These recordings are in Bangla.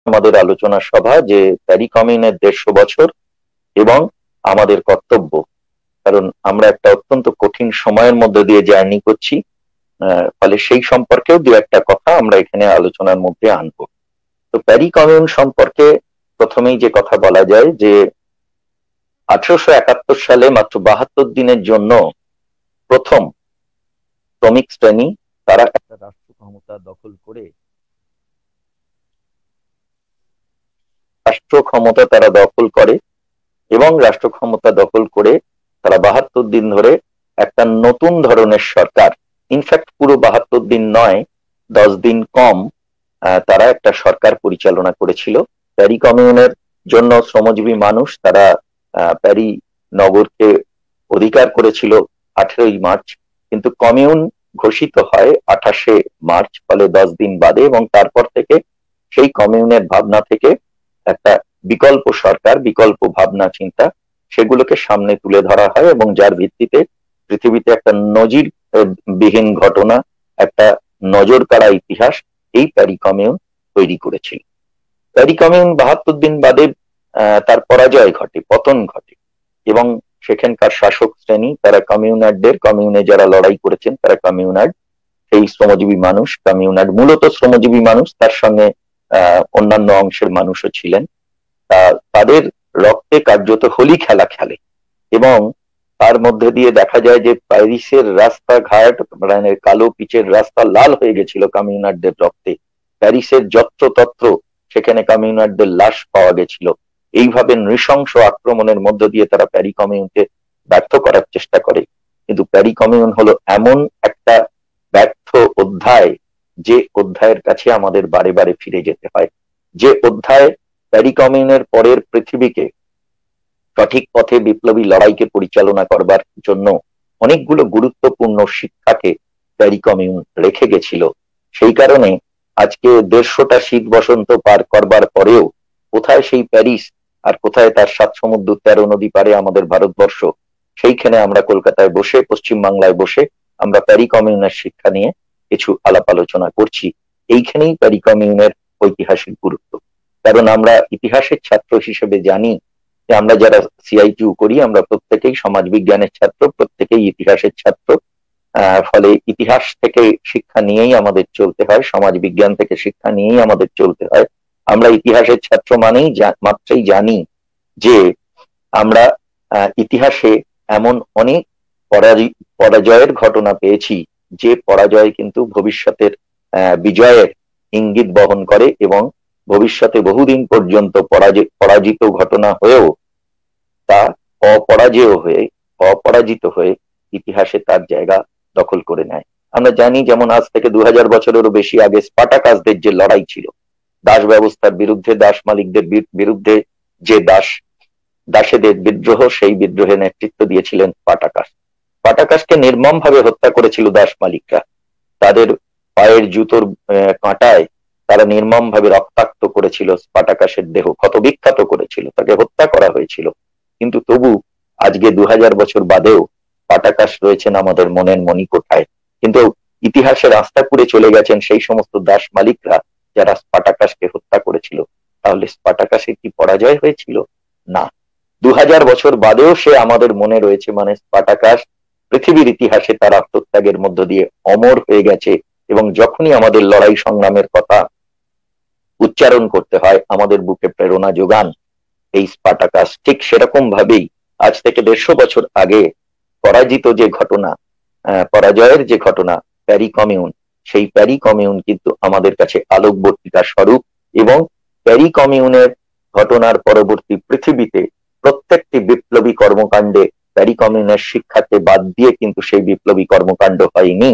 আমাদের আলোচনা সভা যে প্যারি কমিউনের 150 বছর এবং আমাদের কর্তব্য, কারণ আমরা একটা অত্যন্ত কঠিন সময়ের মধ্যে দিয়ে জার্নি করছি, ফলে সেই সম্পর্কেও দু একটা কথা আমরা এখানে আলোচনার মধ্যে আনবো। তো প্যারি কমিউন সম্পর্কে প্রথমেই যে কথা বলা যায় যে 1871 সালে মাত্র 72 দিনের জন্য প্রথম শ্রমিক শ্রেণী তারা একটা রাষ্ট্র ক্ষমতা দখল করে এবং রাষ্ট্র ক্ষমতা দখল করে তারা 72 দিন ধরে একটা নতুন ধরনের সরকার, ইনফ্যাক্ট পুরো 72 দিন নয়, 10 দিন কম, তারা একটা সরকার পরিচালনা করেছিল। প্যারি কমিউনের জন্য শ্রমজীবী মানুষ তারা প্যারি নগরকে অধিকার করেছিল 18ই মার্চ, কিন্তু কমিউন ঘোষিত হয় 28শে মার্চ, ফলে 10 দিন বাদে, এবং তারপর থেকে সেই কমিউনের ভাবনা থেকে একটা বিকল্প সরকার, বিকল্প ভাবনা চিন্তা, সেগুলোকে সামনে তুলে ধরা হয় এবং যার ভিত্তিতে পৃথিবীতে একটা নজির বিহীন ঘটনা, একটা নজর কাড়া ইতিহাস এই প্যারি কমিউন তৈরি করেছিল। প্যারি কমিউন 72 দিন বাদে তার পরাজয় ঘটে, পতন ঘটে, এবং সেখানকার শাসক শ্রেণী তারা কমিউনে যারা লড়াই করেছেন তারা কমিউনার্ড, সেই শ্রমজীবী মানুষ, কমিউনার্ড মূলত শ্রমজীবী মানুষ, তার সঙ্গে অন্যান্য অংশের মানুষও ছিলেন, তাদের রক্তে কার্যত হোলি খেলা খেলে, এবং তার মধ্যে দিয়ে দেখা যায় যে প্যারিসের রাস্তাঘাট, মানে কালো পিচের রাস্তা লাল হয়ে গেছিল কমিউনারদের রক্তে। প্যারিসের যত্রতত্র সেখানে কমিউনারদের লাশ পাওয়া গেছিল। এইভাবে নৃশংস আক্রমণের মধ্য দিয়ে তারা প্যারি কমিউনকে ব্যর্থ করার চেষ্টা করে। কিন্তু প্যারি কমিউন হলো এমন একটা ব্যর্থ অধ্যায়, যে অধ্যায়ের কাছে আমাদের বারে বারে ফিরে যেতে হয়, যে অধ্যায় প্যারি কমিউনের পরের পৃথিবীকে সঠিক পথে বিপ্লবী লড়াইকে পরিচালনা করবার জন্য অনেকগুলো গুরুত্বপূর্ণ শিক্ষাকে প্যারি কমিউন রেখে গেছিল। সেই কারণে আজকে 150টা শীত বসন্ত পার করবার পরেও কোথায় সেই প্যারিস আর কোথায় তার 7 সমুদ্র 13 নদী পারে আমাদের ভারতবর্ষ, সেইখানে আমরা কলকাতায় বসে, পশ্চিম বাংলায় বসে আমরা প্যারি কমিউনের শিক্ষা নিয়ে কিছু আলাপ আলোচনা করছি। এইখানেই প্যারি কমিউনের ঐতিহাসিক গুরুত্ব, কারণ আমরা ইতিহাসের ছাত্র হিসেবে জানি যে আমরা যারা সিআইটিউ করি আমরা প্রত্যেকেই সমাজ বিজ্ঞানের ছাত্র, প্রত্যেকেই ইতিহাসের ছাত্র, ফলে ইতিহাস থেকে শিক্ষা নিয়েই আমাদের চলতে হয়, সমাজ বিজ্ঞান থেকে শিক্ষা নিয়েই আমাদের চলতে হয়। আমরা ইতিহাসের ছাত্র মানেই মাত্রই জানি যে আমরা ইতিহাসে এমন অনেক পরাজয়ের ঘটনা পেয়েছি, যে পরাজয় কিন্তু ভবিষ্যতের বিজয়ের ইঙ্গিত বহন করে, এবং ভবিষ্যতে বহুদিন পর্যন্ত পরাজিত ঘটনা হয়েও তা অপরাজিত হয়ে ইতিহাসে তার জায়গা দখল করে নেয়। আমরা জানি যেমন আজ থেকে 2000 বছরেরও বেশি আগে স্পার্টাকাসদের যে লড়াই ছিল দাস ব্যবস্থার বিরুদ্ধে, দাস মালিকদের বিরুদ্ধে, যে দাসেদের বিদ্রোহ, সেই বিদ্রোহে নেতৃত্ব দিয়েছিলেন স্পার্টাকাসকে নির্মম ভাবে হত্যা করেছিল দাস মালিকরা। তাদের পায়ের জুতোর কাঁটায় তারা নির্মম ভাবে রক্তাক্ত করেছিল স্পার্টাকাসের দেহ, ক্ষতবিক্ষত করেছিল, তাকে হত্যা করা হয়েছিল। কিন্তু তবু আজকে 2000 বছর বাদেও স্পার্টাকাস রয়েছেন আমাদের মনের মণিকোঠায়। কিন্তু ইতিহাসের রাস্তা করে চলে গেছেন সেই সমস্ত দাস মালিকরা যারা স্পার্টাকাসকে হত্যা করেছিল। তাহলে স্পার্টাকাসের কি পরাজয় হয়েছিল? না, 2000 বছর বাদেও সে আমাদের মনে রয়েছে, মানে স্পার্টাকাস পৃথিবীর ইতিহাসে তার আত্মত্যাগের মধ্য দিয়ে অমর হয়ে গেছে, এবং যখনই আমাদের লড়াই সংগ্রামের কথা উচ্চারণ করতে হয় আমাদের বুকে প্রেরণা যোগান এই স্পার্টাকাস। ঠিক সেরকম ভাবেই আজ থেকে 150 বছর আগে পরাজয়ের যে ঘটনা প্যারি কমিউন, সেই প্যারি কমিউন কিন্তু আমাদের কাছে আলোকবর্তিকা স্বরূপ, এবং প্যারি কমিউনের ঘটনার পরবর্তী পৃথিবীতে প্রত্যেকটি বিপ্লবী কর্মকাণ্ডে প্যারি কমিউনের শিক্ষাকে বাদ দিয়ে কিন্তু সেই বিপ্লবী কর্মকাণ্ড হয়নি।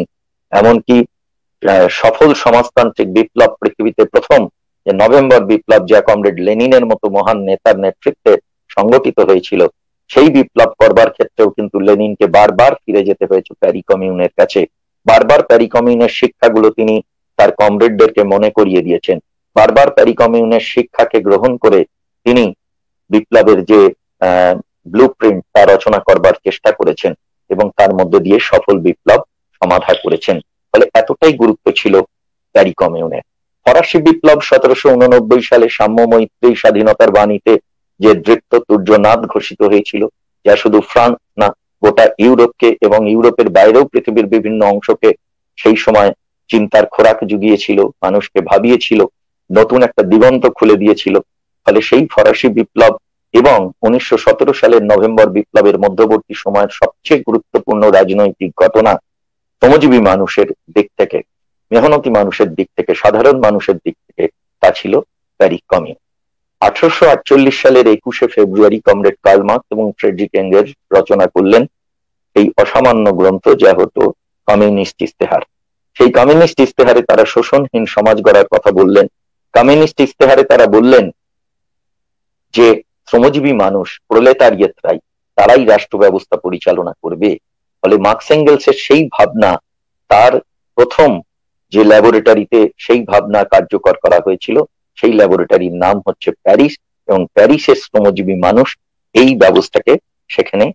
এমনকি সফল সমাজতান্ত্রিক বিপ্লব পৃথিবীতে প্রথম যে নভেম্বর বিপ্লব, যা কমরেড লেনিনের মতো মহান নেতার নেতৃত্বে সংগঠিত হয়েছিল, সেই বিপ্লব করবার ক্ষেত্রেও কিন্তু লেনিনকে বারবার ফিরে যেতে হয়েছে প্যারি কমিউনের কাছে। বারবার প্যারি কমিউনের শিক্ষাগুলো তিনি তার কমরেডদেরকে মনে করিয়ে দিয়েছেন। বারবার প্যারি কমিউনের শিক্ষাকে গ্রহণ করে তিনি বিপ্লবের যে ব্লুপ্রিন্ট তা রচনা করবার চেষ্টা করেছেন, এবং তার মধ্যে দিয়ে সফল বিপ্লব সমাধা করেছেন। ফলে এতটাই গুরুত্ব ছিল প্যারি কমিউনের। ফরাসি বিপ্লব 1789 সালে সাম্য মৈত্রী স্বাধীনতার বাণীতে যে দৃপ্ত তুর্যনাদ ঘোষিত হয়েছিল, যা শুধু ফ্রান্স না গোটা ইউরোপকে এবং ইউরোপের বাইরেও পৃথিবীর বিভিন্ন অংশকে সেই সময় চিন্তার খোরাক জুগিয়েছিল, মানুষকে ভাবিয়েছিল, নতুন একটা দিগন্ত খুলে দিয়েছিল। ফলে সেই ফরাসি বিপ্লব এবং 1917 সালের নভেম্বর বিপ্লবের মধ্যবর্তী সময়ের সবচেয়ে গুরুত্বপূর্ণ রাজনৈতিক ঘটনা শ্রমজীবী মানুষের দিক থেকে, মেহনতি মানুষের দিক থেকে, সাধারণ মানুষের দিক থেকে তা ছিল প্যারিস কমিউন। 1848 সালের 21শে ফেব্রুয়ারি কমরেড কার্ল মার্কস এবং ফ্রেডরিক এঙ্গেলস রচনা করলেন এই অসামান্য গ্রন্থ, যা হতো কমিউনিস্ট ইস্তেহার। সেই কমিউনিস্ট ইস্তেহারে তারা শোষণহীন সমাজ গড়ার কথা বললেন। কমিউনিস্ট ইস্তেহারে তারা বললেন যে শ্রমজীবী মানুষ, প্রলেতারিয়েতরাই, তারাই রাষ্ট্র ব্যবস্থা পরিচালনা করবে। ফলে মার্কস এঙ্গেলসের সেই ভাবনা, তার প্রথম যে ল্যাবরেটরিতে সেই ভাবনা কার্যকর করা হয়েছিল, সেই ল্যাবরেটরির নাম হচ্ছে প্যারিস, এবং প্যারিসের শ্রমজীবী মানুষ এই ব্যবস্থাকে সেখানে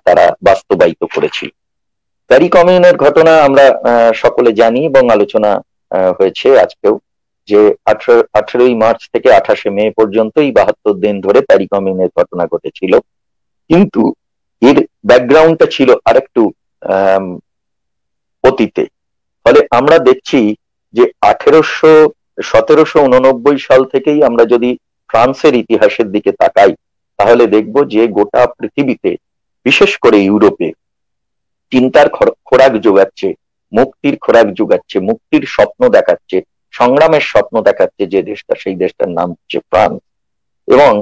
তারা বাস্তবায়িত করেছিল। প্যারিস কমিউনের ঘটনা আমরা সকলে জানি এবং আলোচনা হয়েছে আজকেও, যে 18ই মার্চ থেকে 28শে মে পর্যন্ত এই 72 দিন ধরে প্যারিস কমিউনের ঘটনা ঘটেছিল। কিন্তু এর ব্যাকগ্রাউন্ডটা ছিল আরেকটু অতীতে। ফলে আমরা দেখছি যে 1789 সাল থেকেই আমরা যদি ফ্রান্সের ইতিহাসের দিকে তাকাই, তাহলে দেখব যে গোটা পৃথিবীতে, বিশেষ করে ইউরোপে, চিন্তার খোরাক যোগাচ্ছে, মুক্তির খোরাক যোগাচ্ছে, মুক্তির স্বপ্ন দেখাচ্ছে, সংগ্রামের স্বপ্ন দেখাচ্ছে যে দেশটা, সেই দেশটার নাম হচ্ছে ফ্রান্স। এবং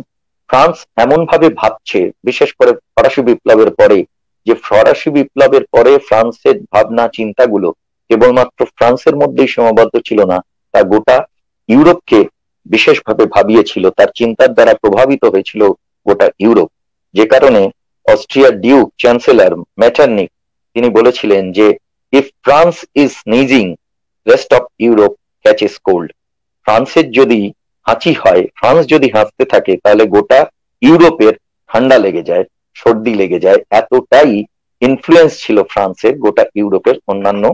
ফ্রান্স এমন ভাবে ভাবছে, বিশেষ করে ফরাসি বিপ্লবের পরে, যে ফরাসি বিপ্লবের পরে ফ্রান্সের ভাবনা চিন্তাগুলো কেবলমাত্র ফ্রান্সের মধ্যেই সীমাবদ্ধ ছিল না, তা গোটা ইউরোপকে বিশেষভাবে ভাবিয়েছিল। তার চিন্তার দ্বারা প্রভাবিত হয়েছিল গোটা ইউরোপ। যে কারণে অস্ট্রিয়ার ডিউক চ্যান্সেলর মেটারনিক তিনি বলেছিলেন যে if France is sneezing, rest of Europe catches cold. ফ্রান্সের যদি হাঁচি হয়, ফ্রান্স যদি হাসতে থাকে, তাহলে গোটা ইউরোপের ঠান্ডা লেগে যায়, সর্দি লেগে যায়। এতটাই ইনফ্লুয়েন্স ছিল ফ্রান্সের গোটা ইউরোপের অন্যান্য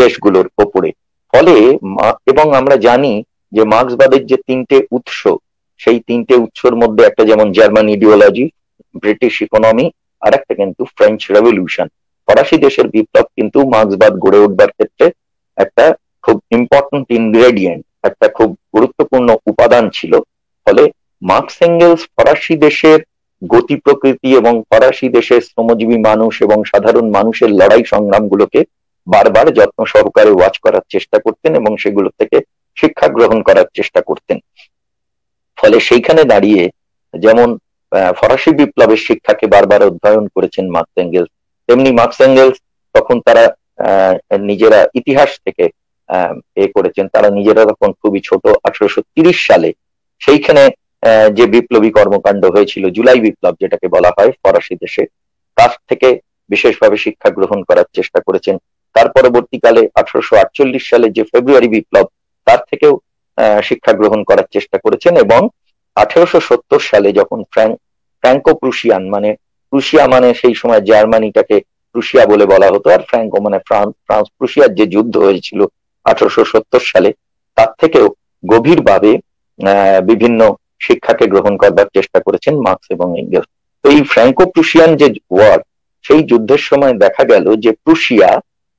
দেশগুলোর ওপরে। ফলে এবং আমরা জানি যে মার্ক্সবাদের যে 3টে উৎস, সেই 3টে উৎসর মধ্যে একটা যেমন জার্মান ইডিওলজি, ব্রিটিশ ইকোনমি, আর একটা কিন্তু ফ্রেঞ্চ রেভলিউশন। ফরাসি দেশের বিপ্লব কিন্তু মার্ক্সবাদ গড়ে উঠবার ক্ষেত্রে একটা খুব ইম্পর্টেন্ট ইনগ্রেডিয়েন্ট, একটা খুব গুরুত্বপূর্ণ উপাদান ছিল। ফলে মার্কস এঙ্গেলস ফরাসি দেশের গতি প্রকৃতি এবং ফরাসি দেশের শ্রমজীবী মানুষ এবং সাধারণ মানুষের লড়াই সংগ্রামগুলোকে বারবার যত্ন সহকারে ওয়াচ করার চেষ্টা করতেন এবং সেগুলো থেকে শিক্ষা গ্রহণ করার চেষ্টা করতেন। ফলে সেইখানে দাঁড়িয়ে যেমন ফরাসি বিপ্লবের শিক্ষাকে বারবার অধ্যয়ন করেছেন মার্কস এঙ্গেলস, তেমনি মার্কস এঙ্গেলস তখন তারা নিজেরা ইতিহাস থেকে করেছেন। তারা নিজেরা তখন খুবই ছোট, 1830 সালে সেইখানে যে বিপ্লবী কর্মকাণ্ড হয়েছিল, জুলাই বিপ্লব যেটাকে বলা হয় ফরাসি দেশে, তার থেকে বিশেষভাবে শিক্ষা গ্রহণ করার চেষ্টা করেছেন। তার পরবর্তীকালে 1848 সালে যে ফেব্রুয়ারি বিপ্লব, তার থেকেও শিক্ষা গ্রহণ করার চেষ্টা করেছেন। এবং 1870 সালে যখন ফ্র্যাঙ্কো প্রুশিয়ান, মানে প্রুশিয়া মানে সেই সময় জার্মানিটাকে প্রুশিয়া বলে বলা হতো, আর ফ্র্যাঙ্কো মানে ফ্রান্স প্রুশিয়ার যে যুদ্ধ হয়েছিল 1870 সালে, তার থেকেও গভীরভাবে বিভিন্ন শিক্ষাকে গ্রহণ করবার চেষ্টা করেছেন মার্কস এবং এঙ্গেলস। তো এই ফ্র্যাঙ্কো প্রুশিয়ান যে ওয়ার, সেই যুদ্ধের সময় দেখা গেল যে প্রুশিয়া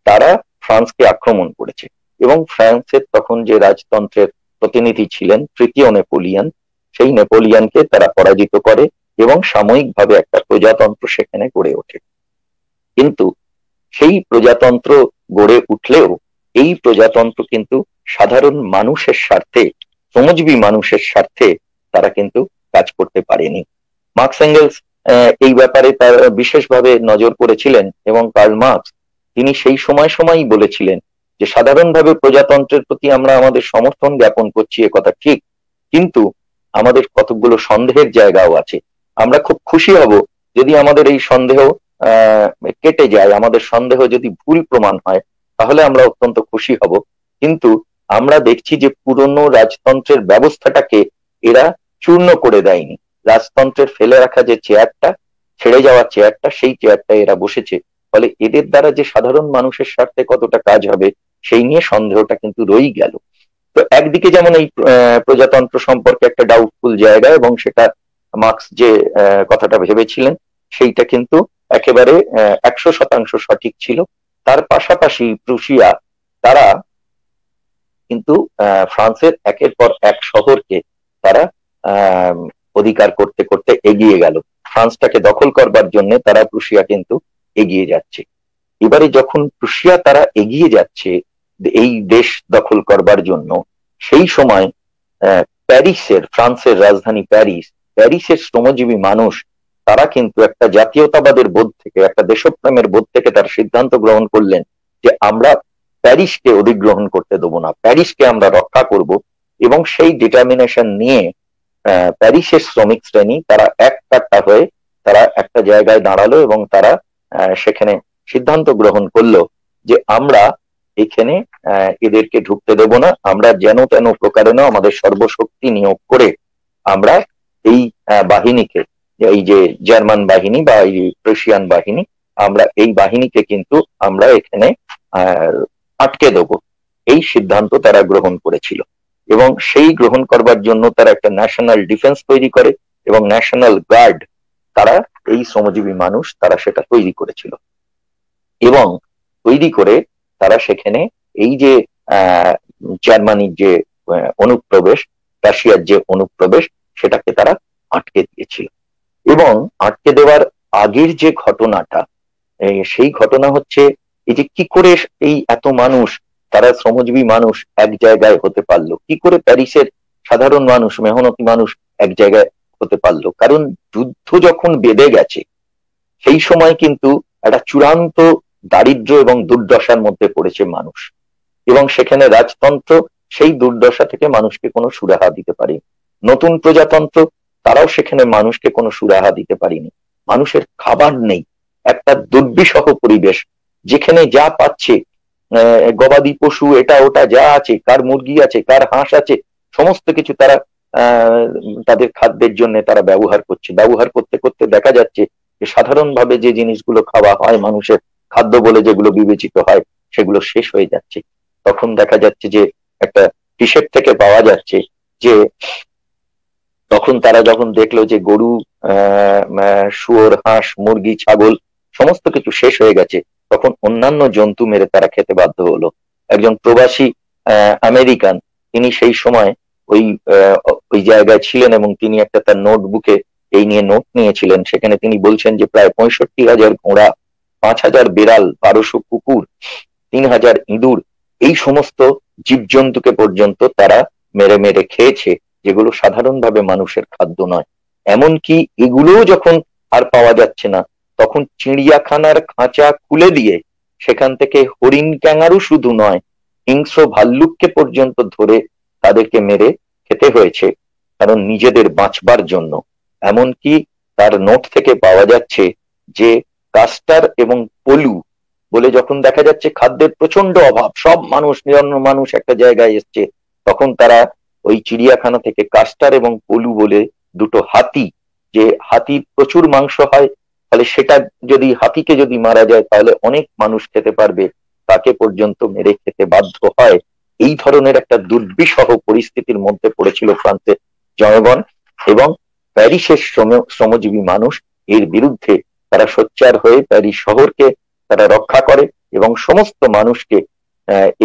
তারা ফ্রান্সকে আক্রমণ করেছে এবং ফ্রান্সের তখন যে রাজতন্ত্রের প্রতিনিধি ছিলেন তৃতীয় নেপোলিয়ন, সেই নেপোলিয়নকে তারা পরাজিত করে এবং সাময়িকভাবে একটা প্রজাতন্ত্র সেখানে গড়ে ওঠে। কিন্তু সেই প্রজাতন্ত্র গড়ে উঠলেও এই প্রজাতন্ত্র কিন্তু সাধারণ মানুষের স্বার্থে, শ্রমজীবী মানুষের স্বার্থে তারা কিন্তু কাজ করতে পারেনি। মার্কস এঙ্গেলস এই ব্যাপারে তার বিশেষভাবে নজর করেছিলেন এবং কার্ল মার্কস তিনি সেই সময়ই বলেছিলেন যে সাধারণভাবে প্রজাতন্ত্রের প্রতি আমরা আমাদের সমর্থন জ্ঞাপন করছি, এ কথা ঠিক, কিন্তু আমাদের কতগুলো সন্দেহের জায়গাও আছে। আমরা খুব খুশি হব যদি আমাদের এই সন্দেহ কেটে যায়, আমাদের সন্দেহ যদি ভুল প্রমাণ হয়, তাহলে আমরা অত্যন্ত খুশি হব। কিন্তু আমরা দেখছি যে পুরনো রাজতন্ত্রের ব্যবস্থাটাকে এরা চূর্ণ করে দেয়নি। রাজতন্ত্রের ফেলে রাখা যে চেয়ারটা, ছেড়ে যাওয়া চেয়ারটা, সেই চেয়ারটা এরা বসেছে। ফলে এদের দ্বারা যে সাধারণ মানুষের স্বার্থে কতটা কাজ হবে সেই নিয়ে সন্দেহটা কিন্তু রয়েই গেল। তো একদিকে যেমন এই প্রজাতন্ত্র সম্পর্কে একটা ডাউটফুল জায়গা, এবং সেটা মার্কস যে কথাটা ভেবেছিলেন সেইটা কিন্তু একেবারে 100% সঠিক ছিল। তার পাশাপাশি প্রুশিয়া তারা কিন্তু ফ্রান্সের একের পর এক শহরকে তারা আহ অধিকার করতে করতে এগিয়ে গেল। ফ্রান্সটাকে দখল করবার জন্য তারা প্রুশিয়া কিন্তু এগিয়ে যাচ্ছে। এবারে যখন প্রুশিয়া তারা এগিয়ে যাচ্ছে এই দেশ দখল করবার জন্য, সেই সময় প্যারিসের, ফ্রান্সের রাজধানী প্যারিসের শ্রমজীবী মানুষ তারা কিন্তু একটা জাতীয়তাবাদের বোধ থেকে, একটা দেশপ্রেমের বোধ থেকে তার সিদ্ধান্ত গ্রহণ করলেন যে আমরা প্যারিসকে অধিগ্রহণ করতে দেবো না, প্যারিসকে আমরা রক্ষা করব। এবং সেই ডিটারমিনেশন নিয়ে প্যারিসের শ্রমিক শ্রেণী তারা এক কাট্টা হয়ে তারা একটা জায়গায় দাঁড়ালো, এবং তারা সেখানে সিদ্ধান্ত গ্রহণ করলো যে আমরা এখানে এদেরকে ঢুকতে দেব না, আমরা যেন তেন প্রকারে না আমাদের সর্বশক্তি নিয়োগ করে আমরা এই বাহিনীকে, এই যে জার্মান বাহিনী বা এই প্রুশিয়ান বাহিনী, আমরা এই বাহিনীকে কিন্তু আমরা এখানে আটকে দেব, এই সিদ্ধান্ত তারা গ্রহণ করেছিল। এবং সেই গ্রহণ করবার জন্য তারা একটা ন্যাশনাল ডিফেন্স তৈরি করে, এবং ন্যাশনাল গার্ড তারা এই শ্রমজীবী মানুষ তারা সেটা তৈরি করেছিল। এবং তৈরি করে তারা সেখানে এই যে জার্মানির যে অনুপ্রবেশ, রাশিয়ার যে অনুপ্রবেশ, সেটাকে তারা আটকে দিয়েছিল। এবং আটকে দেওয়ার আগের যে ঘটনাটা, সেই ঘটনা হচ্ছে এই যে কি করে এই এত মানুষ, তারা শ্রমজীবী মানুষ এক জায়গায় হতে পারলো, কি করে প্যারিসের সাধারণ মানুষ, মেহনতি মানুষ এক জায়গায় হতে পারলো। কারণ যুদ্ধ যখন বেঁধে গেছে সেই সময় কিন্তু একটা চূড়ান্ত দারিদ্র্য এবং দুর্দশার মধ্যে পড়েছে মানুষ, এবং সেখানে রাজতন্ত্র সেই দুর্দশা থেকে মানুষকে কোনো সুরাহা দিতে পারেনি। নতুন প্রজাতন্ত্র তারাও সেখানে মানুষকে কোনো সুরাহা দিতে পারেনি। মানুষের খাবার নেই, একটা দুর্বিষহ পরিবেশ, যেখানে যা পাচ্ছে গবাদি পশু এটা ওটা যা আছে, কার মুরগি আছে, কার হাঁস আছে, সমস্ত কিছু তারা তাদের খাদ্যের জন্য তারা ব্যবহার করছে। ব্যবহার করতে করতে দেখা যাচ্ছে যে সাধারণভাবে যে জিনিসগুলো খাওয়া হয়, মানুষের খাদ্য বলে যেগুলো বিবেচিত হয়, সেগুলো শেষ হয়ে যাচ্ছে। তখন দেখা যাচ্ছে যে একটা হিসেব থেকে পাওয়া যাচ্ছে যে তখন তারা যখন দেখলো যে গরু, শুয়োর, হাঁস, মুরগি, ছাগল সমস্ত কিছু শেষ হয়ে গেছে, তখন অন্যান্য জন্তু মেরে তারা খেতে বাধ্য হলো। একজন প্রবাসী আমেরিকান, তিনি সেই সময় ওই জায়গায় ছিলেন, এবং তিনি একটা তার নোটবুকে এই নিয়ে নোট নিয়েছিলেন। সেখানে তিনি বলছেন যে প্রায় 65,000 ঘোড়া, 5,000 বিড়াল, 1200 কুকুর, 3,000 ইঁদুর, এই সমস্ত জীবজন্তুকে পর্যন্ত তারা মেরে মেরে খেয়েছে, যেগুলো সাধারণভাবে মানুষের খাদ্য নয়। এমনকি এগুলোও যখন আর পাওয়া যাচ্ছে না, তখন চিড়িয়াখানার খাঁচা খুলে দিয়ে সেখান থেকে হরিণ, ক্যাঙ্গারু শুধু নয়, হিংস্র ভাল্লুককে পর্যন্ত ধরে তাদেরকে মেরে খেতে হয়েছে, কারণ নিজেদের বাঁচবার জন্য। এমনকি তার নোট থেকে পাওয়া যাচ্ছে যে কাস্টার এবং পলু বলে যখন দেখা যাচ্ছে খাদ্যের প্রচন্ড অভাব, সব মানুষ, নিরন্ন মানুষ একটা জায়গায় এসছে, তখন তারা ওই চিড়িয়াখানা থেকে কাস্টার এবং পলু বলে দুটো হাতি, যে হাতির প্রচুর মাংস হয়, ফলে সেটা যদি হাতিকে যদি মারা যায় তাহলে অনেক মানুষ খেতে পারবে, তাকে পর্যন্ত মেরে খেতে বাধ্য হয়। এই ধরনের একটা দুর্বিষহ পরিস্থিতির মধ্যে পড়েছিল ফ্রান্সের জনগণ, এবং প্যারিসের শ্রমজীবী মানুষ এর বিরুদ্ধে তারা সোচ্চার হয়ে প্যারিস শহরকে তারা রক্ষা করে, এবং সমস্ত মানুষকে,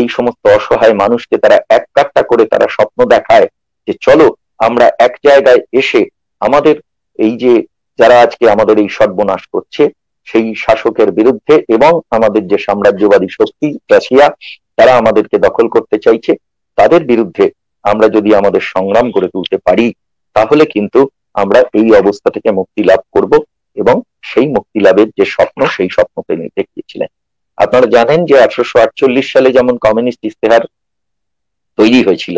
এই সমস্ত অসহায় মানুষকে তারা এক কাট্টা করে তারা স্বপ্ন দেখায় যে চলো আমরা এক জায়গায় এসে আমাদের এই যে যারা আজকে আমাদের এই সর্বনাশ করছে সেই শাসকের বিরুদ্ধে, এবং আমাদের যে সাম্রাজ্যবাদী শক্তি রাশিয়া, তারা আমাদেরকে দখল করতে চাইছে, তাদের বিরুদ্ধে আমরা যদি আমাদের সংগ্রাম করে তুলতে পারি, তাহলে কিন্তু আমরা এই অবস্থা থেকে মুক্তি লাভ করব। এবং সেই মুক্তি লাভের যে স্বপ্ন, সেই স্বপ্ন তিনি দেখিয়েছিলেন। আপনারা জানেন যে 1848 সালে যেমন কমিউনিস্ট ইস্তেহার তৈরি হয়েছিল,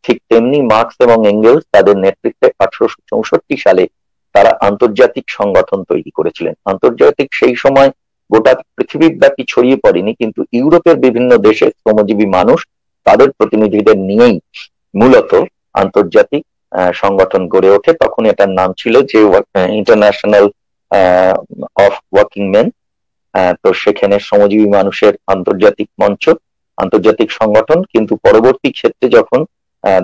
ঠিক তেমনি মার্কস এবং এঙ্গেলস তাদের নেতৃত্বে 1864 সালে তারা আন্তর্জাতিক সংগঠন তৈরি করেছিলেন। আন্তর্জাতিক সেই সময় গোটা পৃথিবীব্যাপী ছড়িয়ে পড়েনি, কিন্তু ইউরোপের বিভিন্ন দেশের শ্রমজীবী মানুষ তাদের প্রতিনিধিদের নিয়েই মূলত আন্তর্জাতিক সংগঠন গড়ে ওঠে। তখন এটার নাম ছিল যে ইন্টারন্যাশনাল অফ ওয়ার্কিং মেন। তো সেখানে শ্রমজীবী মানুষের আন্তর্জাতিক মঞ্চ, আন্তর্জাতিক সংগঠন। কিন্তু পরবর্তী ক্ষেত্রে যখন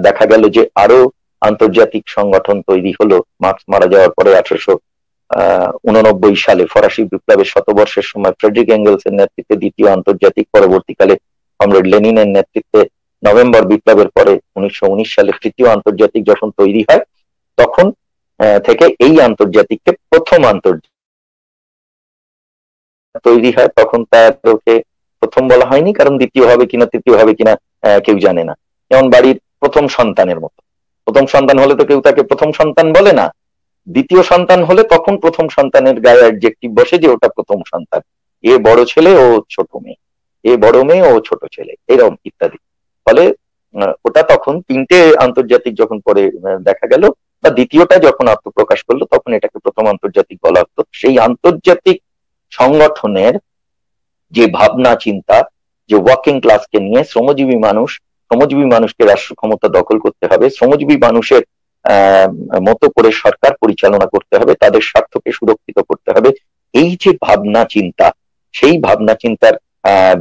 দেখা গেল যে আরো আন্তর্জাতিক সংগঠন তৈরি হলো মার্কস মারা যাওয়ার পরে 1889 সালে ফরাসি বিপ্লবের শতবর্ষের সময় ফ্রেডরিক এঙ্গেলসের নেতৃত্বে দ্বিতীয় আন্তর্জাতিক, পরবর্তীকালে কমরেড লেনিনের নেতৃত্বে নভেম্বর বিপ্লবের পরে 1919 সালে তৃতীয় আন্তর্জাতিক যখন তৈরি হয়, তখন থেকে এই আন্তর্জাতিককে প্রথম আন্তর্জাতিক তৈরি হয়। তখন তাকে প্রথম বলা হয়নি, কারণ দ্বিতীয় হবে কিনা তৃতীয় হবে কিনা কেউ জানে না। যেমন বাড়ির প্রথম সন্তানের মতো, প্রথম সন্তান হলে তো কেউ তাকে প্রথম সন্তান বলে না, দ্বিতীয় সন্তান হলে তখন প্রথম সন্তানের গায়ে অ্যাডজেক্টিভ বসে যে ওটা প্রথম সন্তান, এ বড় ছেলে ও ছোট মেয়ে, এ বড় মেয়ে ও ছোট ছেলে, এরকম ইত্যাদি। ফলে ওটা তখন তিনটে আন্তর্জাতিক যখন পরে দেখা গেল, বা দ্বিতীয়টা যখন আত্মপ্রকাশ করলো, তখন এটাকে প্রথম আন্তর্জাতিক বলা হতো। সেই আন্তর্জাতিক সংগঠনের যে ভাবনা চিন্তা, যে ওয়ার্কিং ক্লাসকে নিয়ে শ্রমজীবী মানুষকে রাষ্ট্র ক্ষমতা দখল করতে হবে, শ্রমজীবী মানুষের মতো করে সরকার পরিচালনা করতে হবে, তাদের স্বার্থকে সুরক্ষিত করতে হবে, এই যে ভাবনা চিন্তা, সেই ভাবনা চিন্তার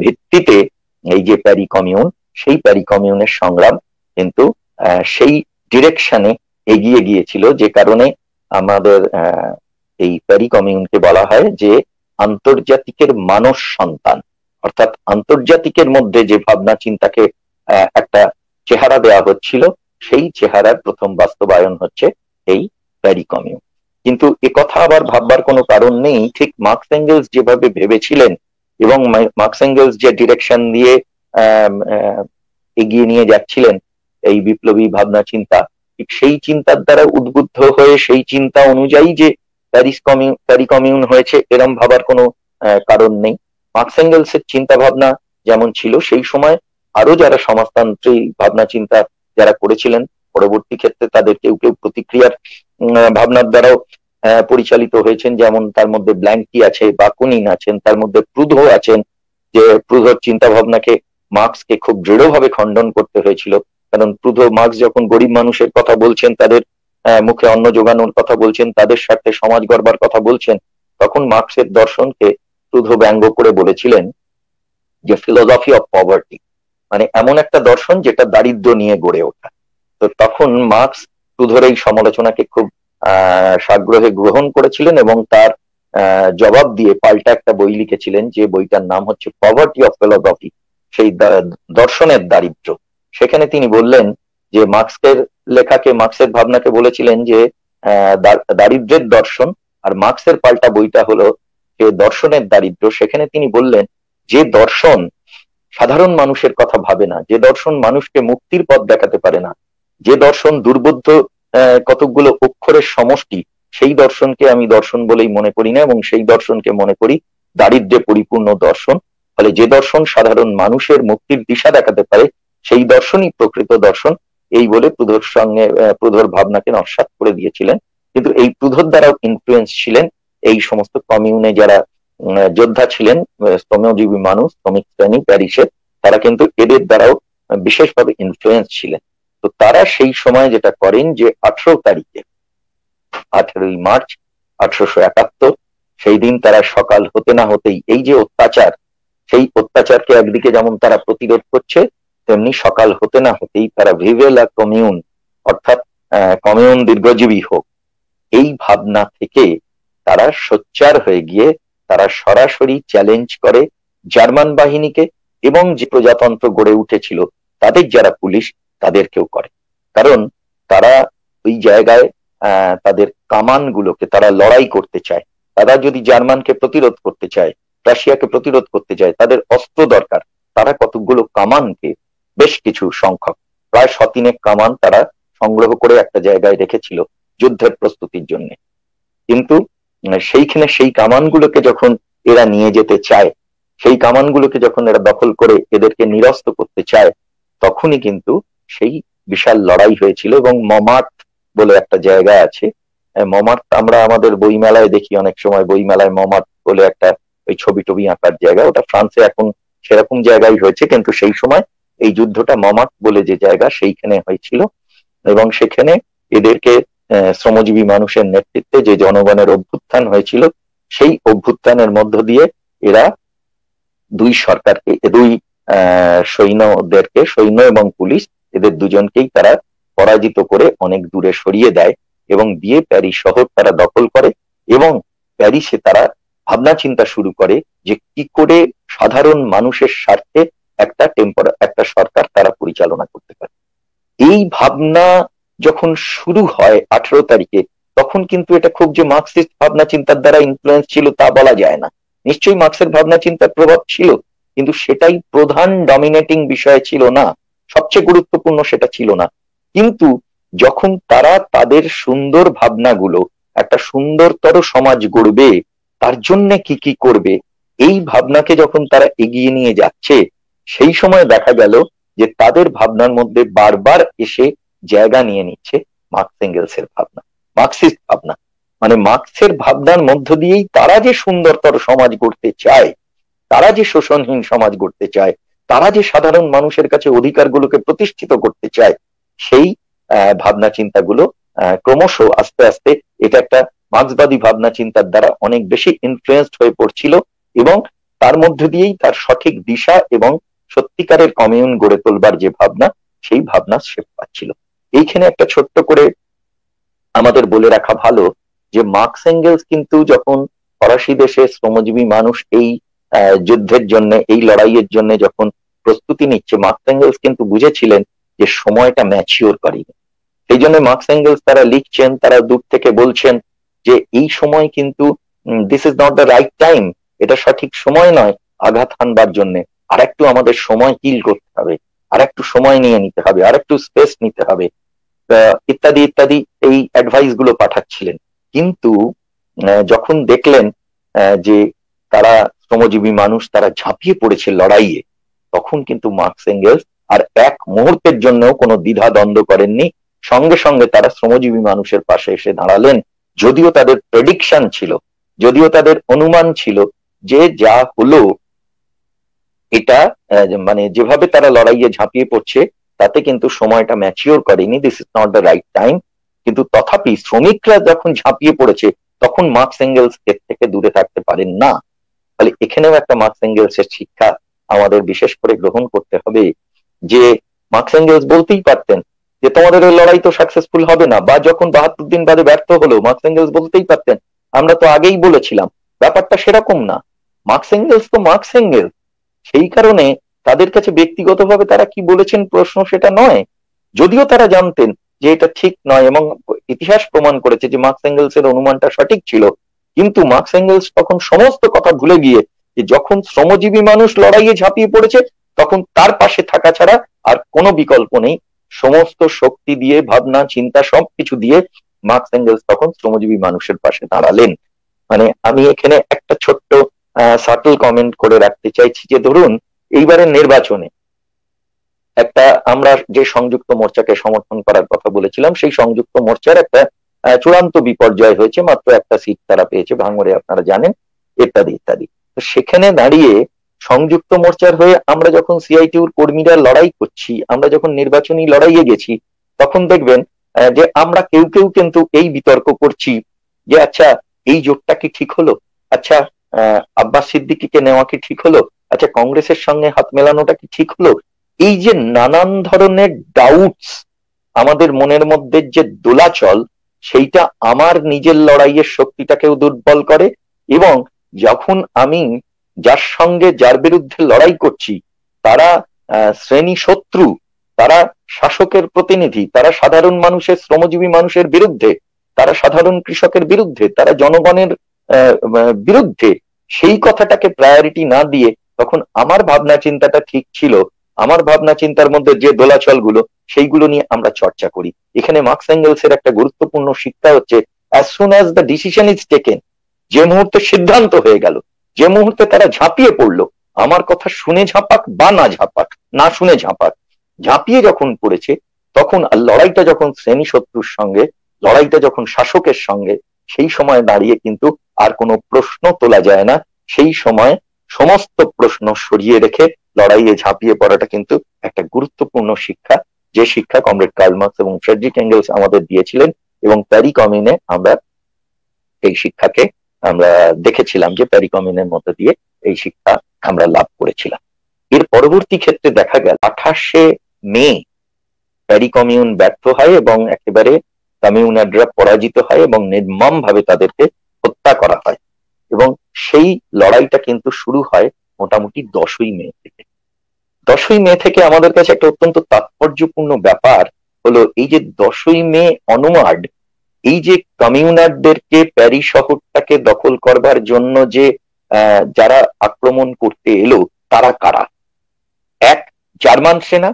ভিত্তিতে এই যে প্যারি কমিউন, সেই প্যারি কমিউনের সংগ্রাম কিন্তু সেই ডিরেকশনে এগিয়ে গিয়েছিল, যে কারণে আমাদের এই প্যারি কমিউনকে বলা হয় যে আন্তর্জাতিকের মানস সন্তান। অর্থাৎ আন্তর্জাতিকের মধ্যে যে ভাবনা চিন্তাকে একটা চেহারা দেওয়া হচ্ছিল, সেই চেহারার প্রথম বাস্তবায়ন হচ্ছে এই প্যারি কমিউন। কিন্তু একথা আবার ভাববার কোনো কারণ নেই, ঠিক মার্কস এঙ্গেলস যেভাবে ভেবেছিলেন এবং মার্কস এঙ্গেলস যে ডিরেকশন দিয়ে এগিয়ে নিয়ে যাচ্ছিলেন এই বিপ্লবী ভাবনা চিন্তা, ঠিক সেই চিন্তার দ্বারা উদ্বুদ্ধ হয়ে সেই চিন্তা অনুযায়ী যে প্যারি কমিউন হয়েছে, এরম ভাবার কোনো কারণ নেই। মার্কস এঙ্গেলসের চিন্তা ভাবনা যেমন ছিল, সেই সময় আরো যারা সমাজতান্ত্রিক ভাবনা চিন্তা যারা করেছিলেন, পরবর্তী ক্ষেত্রে তাদের কেউ কেউ প্রতিক্রিয়ার ভাবনার দ্বারাও পরিচালিত হয়েছেন। যেমন তার মধ্যে ব্ল্যাঙ্কি আছে, বাকুনিন আছেন, তার মধ্যে প্রুধো আছেন, যে প্রুধোর চিন্তা ভাবনাকে মার্কসকে খুব দৃঢ়ভাবে খণ্ডন করতে হয়েছিল। কারণ প্রুধো মার্কস যখন গরিব মানুষের কথা বলছেন, তাদের মুখে অন্ন যোগানোর কথা বলছেন, তাদের স্বার্থে সমাজ গড়বার কথা বলছেন, তখন মার্কসের দর্শনকে প্রুধো ব্যঙ্গ করে বলেছিলেন যে ফিলোসফি অফ পভার্টি, মানে এমন একটা দর্শন যেটা দারিদ্র নিয়ে গড়ে ওঠা। তো তখন মার্কস প্রুধোর এই সমালোচনাকে খুব সাগ্রহে গ্রহণ করেছিলেন এবং তার জবাব দিয়ে পাল্টা একটা বই লিখেছিলেন, যে বইটার নাম হচ্ছে পভার্টি অফ ফিলোসফি, সেই দর্শনের দারিদ্র। সেখানে তিনি বললেন যে মার্কসের লেখাকে, মার্কসের ভাবনাকে বলেছিলেন যে দারিদ্রের দর্শন, আর মার্কসের পাল্টা বইটা হলো যে দর্শনের দারিদ্র। সেখানে তিনি বললেন যে দর্শন সাধারণ মানুষের কথা ভাবে না, যে দর্শন মানুষকে মুক্তির পথ দেখাতে পারে না, যে দর্শন দুর্বোধ্য কতকগুলো অক্ষরের সমষ্টি, সেই দর্শনকে আমি দর্শন বলেই মনে করি না, এবং সেই দর্শনকে মনে করি দারিদ্র্যে পরিপূর্ণ দর্শন। ফলে যে দর্শন সাধারণ মানুষের মুক্তির দিশা দেখাতে পারে, সেই দর্শনই প্রকৃত দর্শন, এই বলে প্রুধোর ভাবনাকে নস্যাৎ করে দিয়েছিলেন। কিন্তু এই প্রুধোর দ্বারাও ইনফ্লুয়েন্স ছিলেন এই সমস্ত কমিউনে যারা যোদ্ধা ছিলেন, শ্রমজীবী মানুষ, শ্রমিক শ্রেণী প্যারিসে, তারা কিন্তু এদের দ্বারাও বিশেষভাবে ইনফ্লুয়েন্স ছিলেন। তো তারা সেই সময় যেটা করেন যে 18 তারিখে, 18ই মার্চ 1871, সেই দিন তারা সকাল হতে না হতেই এই যে অত্যাচার, সেই অত্যাচারকে একদিকে যেমন তারা প্রতিরোধ করছে, তেমনি সকাল হতে না হতেই তারা ভিভে লা কমিউন, অর্থাৎ কমিউন দীর্ঘজীবী হোক, এই ভাবনা থেকে তারা সোচ্চার হয়ে গিয়ে তারা সরাসরি চ্যালেঞ্জ করে জার্মান বাহিনীকে, এবং যে প্রজাতন্ত্র গড়ে উঠেছিল তাদের যারা পুলিশ, তাদেরকেও করে। কারণ তারা ওই জায়গায় তাদের কামানগুলোকে তারা লড়াই করতে চায়। তারা যদি জার্মানকে প্রতিরোধ করতে চায়, রাশিয়াকে প্রতিরোধ করতে চায়, তাদের অস্ত্র দরকার। তারা কতগুলো কামানকে, বেশ কিছু সংখ্যক, প্রায় 100 কামান তারা সংগ্রহ করে একটা জায়গায় রেখেছিল যুদ্ধের প্রস্তুতির জন্য। কিন্তু সেইখানে সেই কামানগুলোকে যখন এরা নিয়ে যেতে চায়, সেই কামানগুলোকে যখন এরা দখল করে এদেরকে নিরস্ত করতে চায়, তখনই কিন্তু সেই বিশাল লড়াই হয়েছিল। এবং মমার্থ বলে একটা জায়গা আছে, মমার্থ আমরা আমাদের বইমেলায় দেখি, অনেক সময় বইমেলায় মমার্থ বলে একটা ওই ছবি টবি আঁকার জায়গা, ওটা ফ্রান্সে এখন সেরকম জায়গায় হয়েছে, কিন্তু সেই সময় এই যুদ্ধটা মমার্থ বলে যে জায়গা, সেইখানে হয়েছিল। এবং সেখানে এদেরকে শ্রমজীবী মানুষের নেতৃত্বে যে জনগণের অভ্যুত্থান হয়েছিল, সেই অভ্যুত্থানের মধ্য দিয়ে এরা দুই সৈন্যদেরকে, সৈন্য এবং পুলিশ, এদের দুজনকেই তারা পরাজিত করে অনেক দূরে সরিয়ে দেয় এবং দিয়ে প্যারিস শহর তারা দখল করে এবং প্যারিসে তারা ভাবনা চিন্তা শুরু করে যে কি করে সাধারণ মানুষের স্বার্থে একটা সরকার তারা পরিচালনা করতে পারে। এই ভাবনা যখন শুরু হয় 18 তারিখে, তখন কিন্তু এটা খুব যে মার্কসিস্ট ভাবনা চিন্তার দ্বারা ইনফ্লুয়েন্স ছিল তা বলা যায় না। নিশ্চয়ই মার্কসের ভাবনা চিন্তার প্রভাব ছিল, কিন্তু সেটাই প্রধান ডমিনেটিং বিষয় ছিল না, সবচেয়ে গুরুত্বপূর্ণ সেটা ছিল না। কিন্তু যখন তারা তাদের সুন্দর ভাবনাগুলো, একটা সুন্দরতর সমাজ গড়বে, তার জন্য কি কি করবে, এই ভাবনাকে যখন তারা এগিয়ে নিয়ে যাচ্ছে, সেই সময় দেখা গেল যে তাদের ভাবনার মধ্যে বারবার এসে জায়গা নিয়ে নিচ্ছে মার্কস এঙ্গেলসের ভাবনা, মার্কসিস্ট ভাবনা। মানে মার্কসের ভাবনার মধ্য দিয়েই তারা যে সুন্দরতর সমাজ গড়তে চায়, তারা যে শোষণহীন সমাজ গড়তে চায়, তারা যে সাধারণ মানুষের কাছে অধিকারগুলোকে প্রতিষ্ঠিত করতে চায়, সেই ভাবনা চিন্তাগুলো ক্রমশ আস্তে আস্তে এটা একটা মার্ক্সবাদী ভাবনা চিন্তার দ্বারা অনেক বেশি ইনফ্লুয়েন্সড হয়ে পড়ছিল এবং তার মধ্য দিয়েই তার সঠিক দিশা এবং সত্যিকারের কমিউন গড়ে তোলবার যে ভাবনা, সেই ভাবনা সে পাচ্ছিল। এইখানে একটা ছোট্ট করে আমাদের বলে রাখা ভালো যে মার্কস এঙ্গেলস কিন্তু যখন ফরাসি দেশে শ্রমজীবী মানুষ এই যুদ্ধের জন্য, এই লড়াইয়ের জন্য যখন প্রস্তুতি নিচ্ছে, মার্কস এঙ্গেলস কিন্তু বুঝেছিলেন যে সময়টা ম্যাচিওর করেনি। সেই জন্য মার্কস এঙ্গেলস তারা লিখছেন, তারা দূর থেকে বলছেন যে এই সময় কিন্তু this is not the right time, এটা সঠিক সময় নয় আঘাত হানবার জন্য, আর একটু আমাদের সময় কিল করতে হবে, আর একটু সময় নিয়ে নিতে হবে, আর একটু স্পেস নিতে হবে, ইত্যাদি ইত্যাদি এই অ্যাডভাইস গুলো পাঠাচ্ছিলেন। কিন্তু যখন দেখলেন যে তারা শ্রমজীবী মানুষ তারা ঝাঁপিয়ে পড়েছে লড়াইয়ে, তখন কিন্তু মার্কস এঙ্গেলস আর এক মুহূর্তের জন্য কোনো দ্বিধা দ্বন্দ্ব করেননি, সঙ্গে সঙ্গে তারা শ্রমজীবী মানুষের পাশে এসে দাঁড়ালেন। যদিও তাদের প্রেডিকশন ছিল, যদিও তাদের অনুমান ছিল যে যা হলো এটা মানে যেভাবে তারা লড়াইয়ে ঝাঁপিয়ে পড়ছে তাতে কিন্তু সময়টা ম্যাচিওর করেনি, this is not the right time. কিন্তু তথাপি শ্রমিকরা যখন ঝাঁপিয়ে পড়েছে তখন মার্কস এঙ্গেলস এর থেকে দূরে থাকতে পারেন না। ফলে এখানেও একটা মার্কস এঙ্গেলস এর শিক্ষা আমাদের বিশেষ করে গ্রহণ করতে হবে, যে মার্কস এঙ্গেলস বলতেই পারতেন যে তোমাদের এই লড়াই তো সাকসেসফুল হবে না, বা যখন 72 দিন বাদে ব্যর্থ হলো মার্কস এঙ্গেলস বলতেই পারতেন আমরা তো আগেই বলেছিলাম। ব্যাপারটা সেরকম না, মার্কস এঙ্গেলস তো মার্কস এঙ্গেলস, সেই কারণে তাদের কাছে ব্যক্তিগতভাবে তারা কি বলেছেন প্রশ্ন সেটা নয়। যদিও তারা জানতেন যে এটা ঠিক নয় এবং ইতিহাস প্রমাণ করেছে যে মার্কস এঙ্গেলস এর অনুমানটা সঠিক ছিল, কিন্তু মার্কস এঙ্গেলস তখন সমস্ত কথা ভুলে গিয়ে যে যখন শ্রমজীবী মানুষ লড়াইয়ে ঝাঁপিয়ে পড়েছে তখন তার পাশে থাকা ছাড়া আর কোনো বিকল্প নেই, সমস্ত শক্তি দিয়ে, ভাবনা চিন্তা সবকিছু দিয়ে মার্কস এঙ্গেলস তখন শ্রমজীবী মানুষের পাশে দাঁড়ালেন। মানে আমি এখানে একটা ছোট্ট সাটল কমেন্ট করে রাখতে চাইছি যে ধরুন এইবারের নির্বাচনে একটা আমরা যে সংযুক্ত মোর্চাকে সমর্থন করার কথা বলেছিলাম, সেই সংযুক্ত মোর্চার একটা চূড়ান্ত বিপর্যয় হয়েছে, মাত্র একটা সিট তারা পেয়েছে ভাঙড়ে, আপনারা জানেন, ইত্যাদি ইত্যাদি। তো সেখানে দাঁড়িয়ে সংযুক্ত মোর্চার হয়ে আমরা যখন সিআইটিউর কর্মীরা লড়াই করছি, আমরা যখন নির্বাচনী লড়াইয়ে গেছি, তখন দেখবেন যে আমরা কেউ কেউ কিন্তু এই বিতর্ক করছি যে আচ্ছা এই জোটটা কি ঠিক হলো, আচ্ছা আব্বাস সিদ্দিকীকে নেওয়া কি ঠিক হলো, আচ্ছা কংগ্রেসের সঙ্গে হাত মেলানোটা কি ঠিক হলো। এই যে নানান ধরনের ডাউটস, আমাদের মনের মধ্যে যে দোলাচল, সেইটা আমার নিজের লড়াইয়ের শক্তিটাকেও দুর্বল করে এবং যখন আমি যার সঙ্গে যার বিরুদ্ধে লড়াই করছি তারা শ্রেণী শত্রু, তারা শাসকের প্রতিনিধি, তারা সাধারণ মানুষের, শ্রমজীবী মানুষের বিরুদ্ধে, তারা সাধারণ কৃষকের বিরুদ্ধে, তারা জনগণের বিরুদ্ধে, সেই কথাটাকে প্রায়োরিটি না দিয়ে তখন আমার ভাবনা চিন্তাটা ঠিক ছিল, আমার ভাবনা চিন্তার মধ্যে যে দোলাচল গুলো সেইগুলো নিয়ে আমরা চর্চা করি। এখানে মার্কস এঙ্গেলস এর একটা গুরুত্বপূর্ণ শিক্ষা হচ্ছে as soon as the decision is taken, যে মুহূর্তে সিদ্ধান্ত হয়ে গেল, যে মুহূর্তে তারা ঝাঁপিয়ে পড়লো, আমার কথা শুনে ঝাঁপাক বা না ঝাঁপাক, না শুনে ঝাঁপাক, ঝাঁপিয়ে যখন পড়েছে তখন লড়াইটা যখন শ্রেণী শত্রুর সঙ্গে, লড়াইটা যখন শাসকের সঙ্গে, সেই সময় দাঁড়িয়ে কিন্তু আর কোনো প্রশ্ন তোলা যায় না। সেই সময় সমস্ত প্রশ্ন সরিয়ে রেখে লড়াইয়ে ঝাঁপিয়ে পড়াটা কিন্তু একটা গুরুত্বপূর্ণ শিক্ষা, যে শিক্ষা কমরেড কার্ল মার্কস এবং ফ্রেডরিক এঙ্গেলস আমাদের দিয়েছিলেন এবং প্যারি কমিউনে আমরা এই শিক্ষাকে আমরা দেখেছিলাম যে প্যারি কমিউনের মধ্যে দিয়ে এই শিক্ষা আমরা লাভ করেছিলাম। এর পরবর্তী ক্ষেত্রে দেখা গেল 28শে মে প্যারি কমিউন ব্যর্থ হয় এবং একেবারে কমিউনাররা পরাজিত হয় এবং নির্মম ভাবে তাদেরকে হত্যা করা হয়। এবং সেই লড়াইটা কিন্তু শুরু হয় মোটামুটি 10ই মে থেকে। 10ই মে থেকে আমাদের কাছে একটা অত্যন্ত তাৎপর্যপূর্ণ ব্যাপার হলো এই যে 10ই মে অনওয়ার্ড, এই যে কমিউনারদেরকে প্যারি শহরটাকে দখল করবার জন্য যে যারা আক্রমণ করতে এলো তারা কারা? এক, জার্মান সেনা।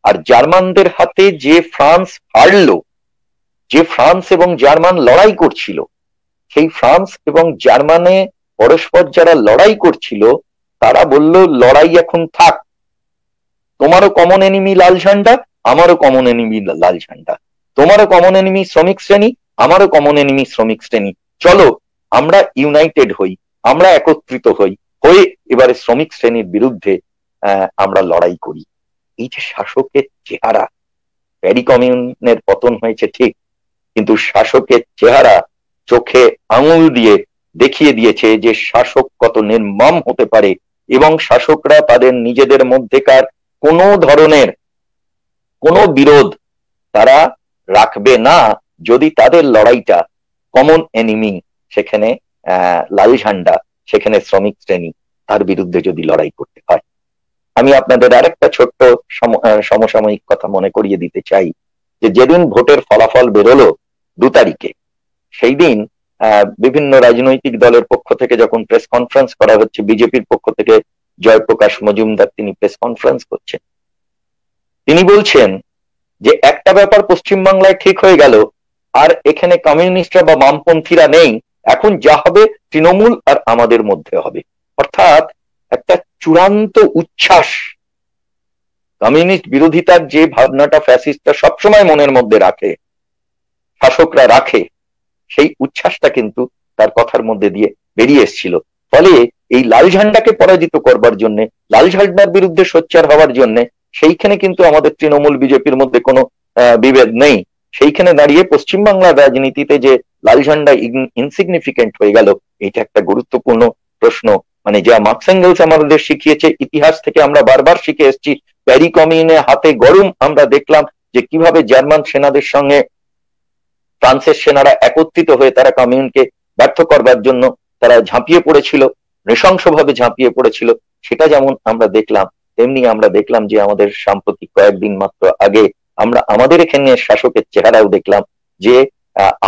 আর জার্মানদের হাতে যে ফ্রান্স হারলো, যে ফ্রান্স এবং জার্মান লড়াই করছিল, সেই ফ্রান্স এবং জার্মানে পরস্পর যারা লড়াই করছিল তারা বলল লড়াই এখন থাক, তোমারও কমন এনিমি লাল ঝান্ডা, আমারও কমন এনিমি লাল ঝান্ডা, তোমারও কমন এনিমি শ্রমিক শ্রেণী, আমারও কমন এনিমি শ্রমিক শ্রেণী, চলো আমরা ইউনাইটেড হই, আমরা একত্রিত হই, হয়ে এবারে শ্রমিক শ্রেণীর বিরুদ্ধে আমরা লড়াই করি। এই যে শাসকের চেহারা, প্যারি কমিউনের পতন হয়েছে ঠিক, কিন্তু শাসকের চেহারা চোখে আঙুল দিয়ে দেখিয়ে দিয়েছে যে শাসক কত নির্মম হতে পারে, এবং শাসকরা তাদের নিজেদের মধ্যেকার কোনো ধরনের কোনো বিরোধ তারা রাখবে না যদি তাদের লড়াইটা কমন এনিমি, সেখানে লাল ঝান্ডা, সেখানে শ্রমিক শ্রেণী, তার বিরুদ্ধে যদি লড়াই করতে হয়। আমি আপনাদের আরেকটা ছোট্ট সমসাময়িক কথা মনে করিয়ে দিতে চাই যে যেদিন ভোটের ফলাফল বেরোলো 2 তারিখে, সেই দিন বিভিন্ন রাজনৈতিক দলের পক্ষ থেকে যখন প্রেস কনফারেন্স করা হচ্ছে, বিজেপির পক্ষ থেকে জয়প্রকাশ মজুমদার তিনি প্রেস কনফারেন্স করছেন, তিনি বলছেন যে একটা ব্যাপার পশ্চিমবাংলায় ঠিক হয়ে গেল, আর এখানে কমিউনিস্টরা বা বামপন্থীরা নেই, এখন যা হবে তৃণমূল আর আমাদের মধ্যে হবে। অর্থাৎ একটা চূড়ান্ত উচ্ছ্বাস, কমিউনিস্ট বিরোধিতার যে ভাবনাটা ফ্যাসিস্টরা সবসময় মনের মধ্যে রাখে, শাসকরা রাখে, সেই উচ্ছ্বাসটা কিন্তু তার কথার মধ্যে দিয়ে বেরিয়ে এসেছিল। ফলে এই লাল ঝান্ডাকে পরাজিত করবার জন্য, লাল ঝান্ডার বিরুদ্ধে সোচ্চার হওয়ার জন্য, সেইখানে কিন্তু আমাদের তৃণমূল বিজেপির মধ্যে কোনো বিভেদ নেই। সেইখানে দাঁড়িয়ে পশ্চিমবাংলার রাজনীতিতে যে লাল ঝান্ডা ইনসিগনিফিকেন্ট হয়ে গেল, এটা একটা গুরুত্বপূর্ণ প্রশ্ন। মানে যা মার্কস এঙ্গেলস আমাদের শিখিয়েছে, ইতিহাস থেকে আমরা বারবার শিখে এসেছি, প্যারি কমিউনে হাতে গরম আমরা দেখলাম যে কিভাবে জার্মান সেনাদের সঙ্গে ফ্রান্সের সেনারা একত্রিত হয়ে তারা কমিউনকে ব্যর্থ করবার জন্য তারা ঝাঁপিয়ে পড়েছিল, নৃশংসভাবে ঝাঁপিয়ে পড়েছিল। সেটা যেমন আমরা দেখলাম, তেমনি আমরা দেখলাম যে আমাদের সাম্প্রতিক কয়েকদিন মাত্র আগে আমরা আমাদের এখানে শাসকের চেহারাও দেখলাম যে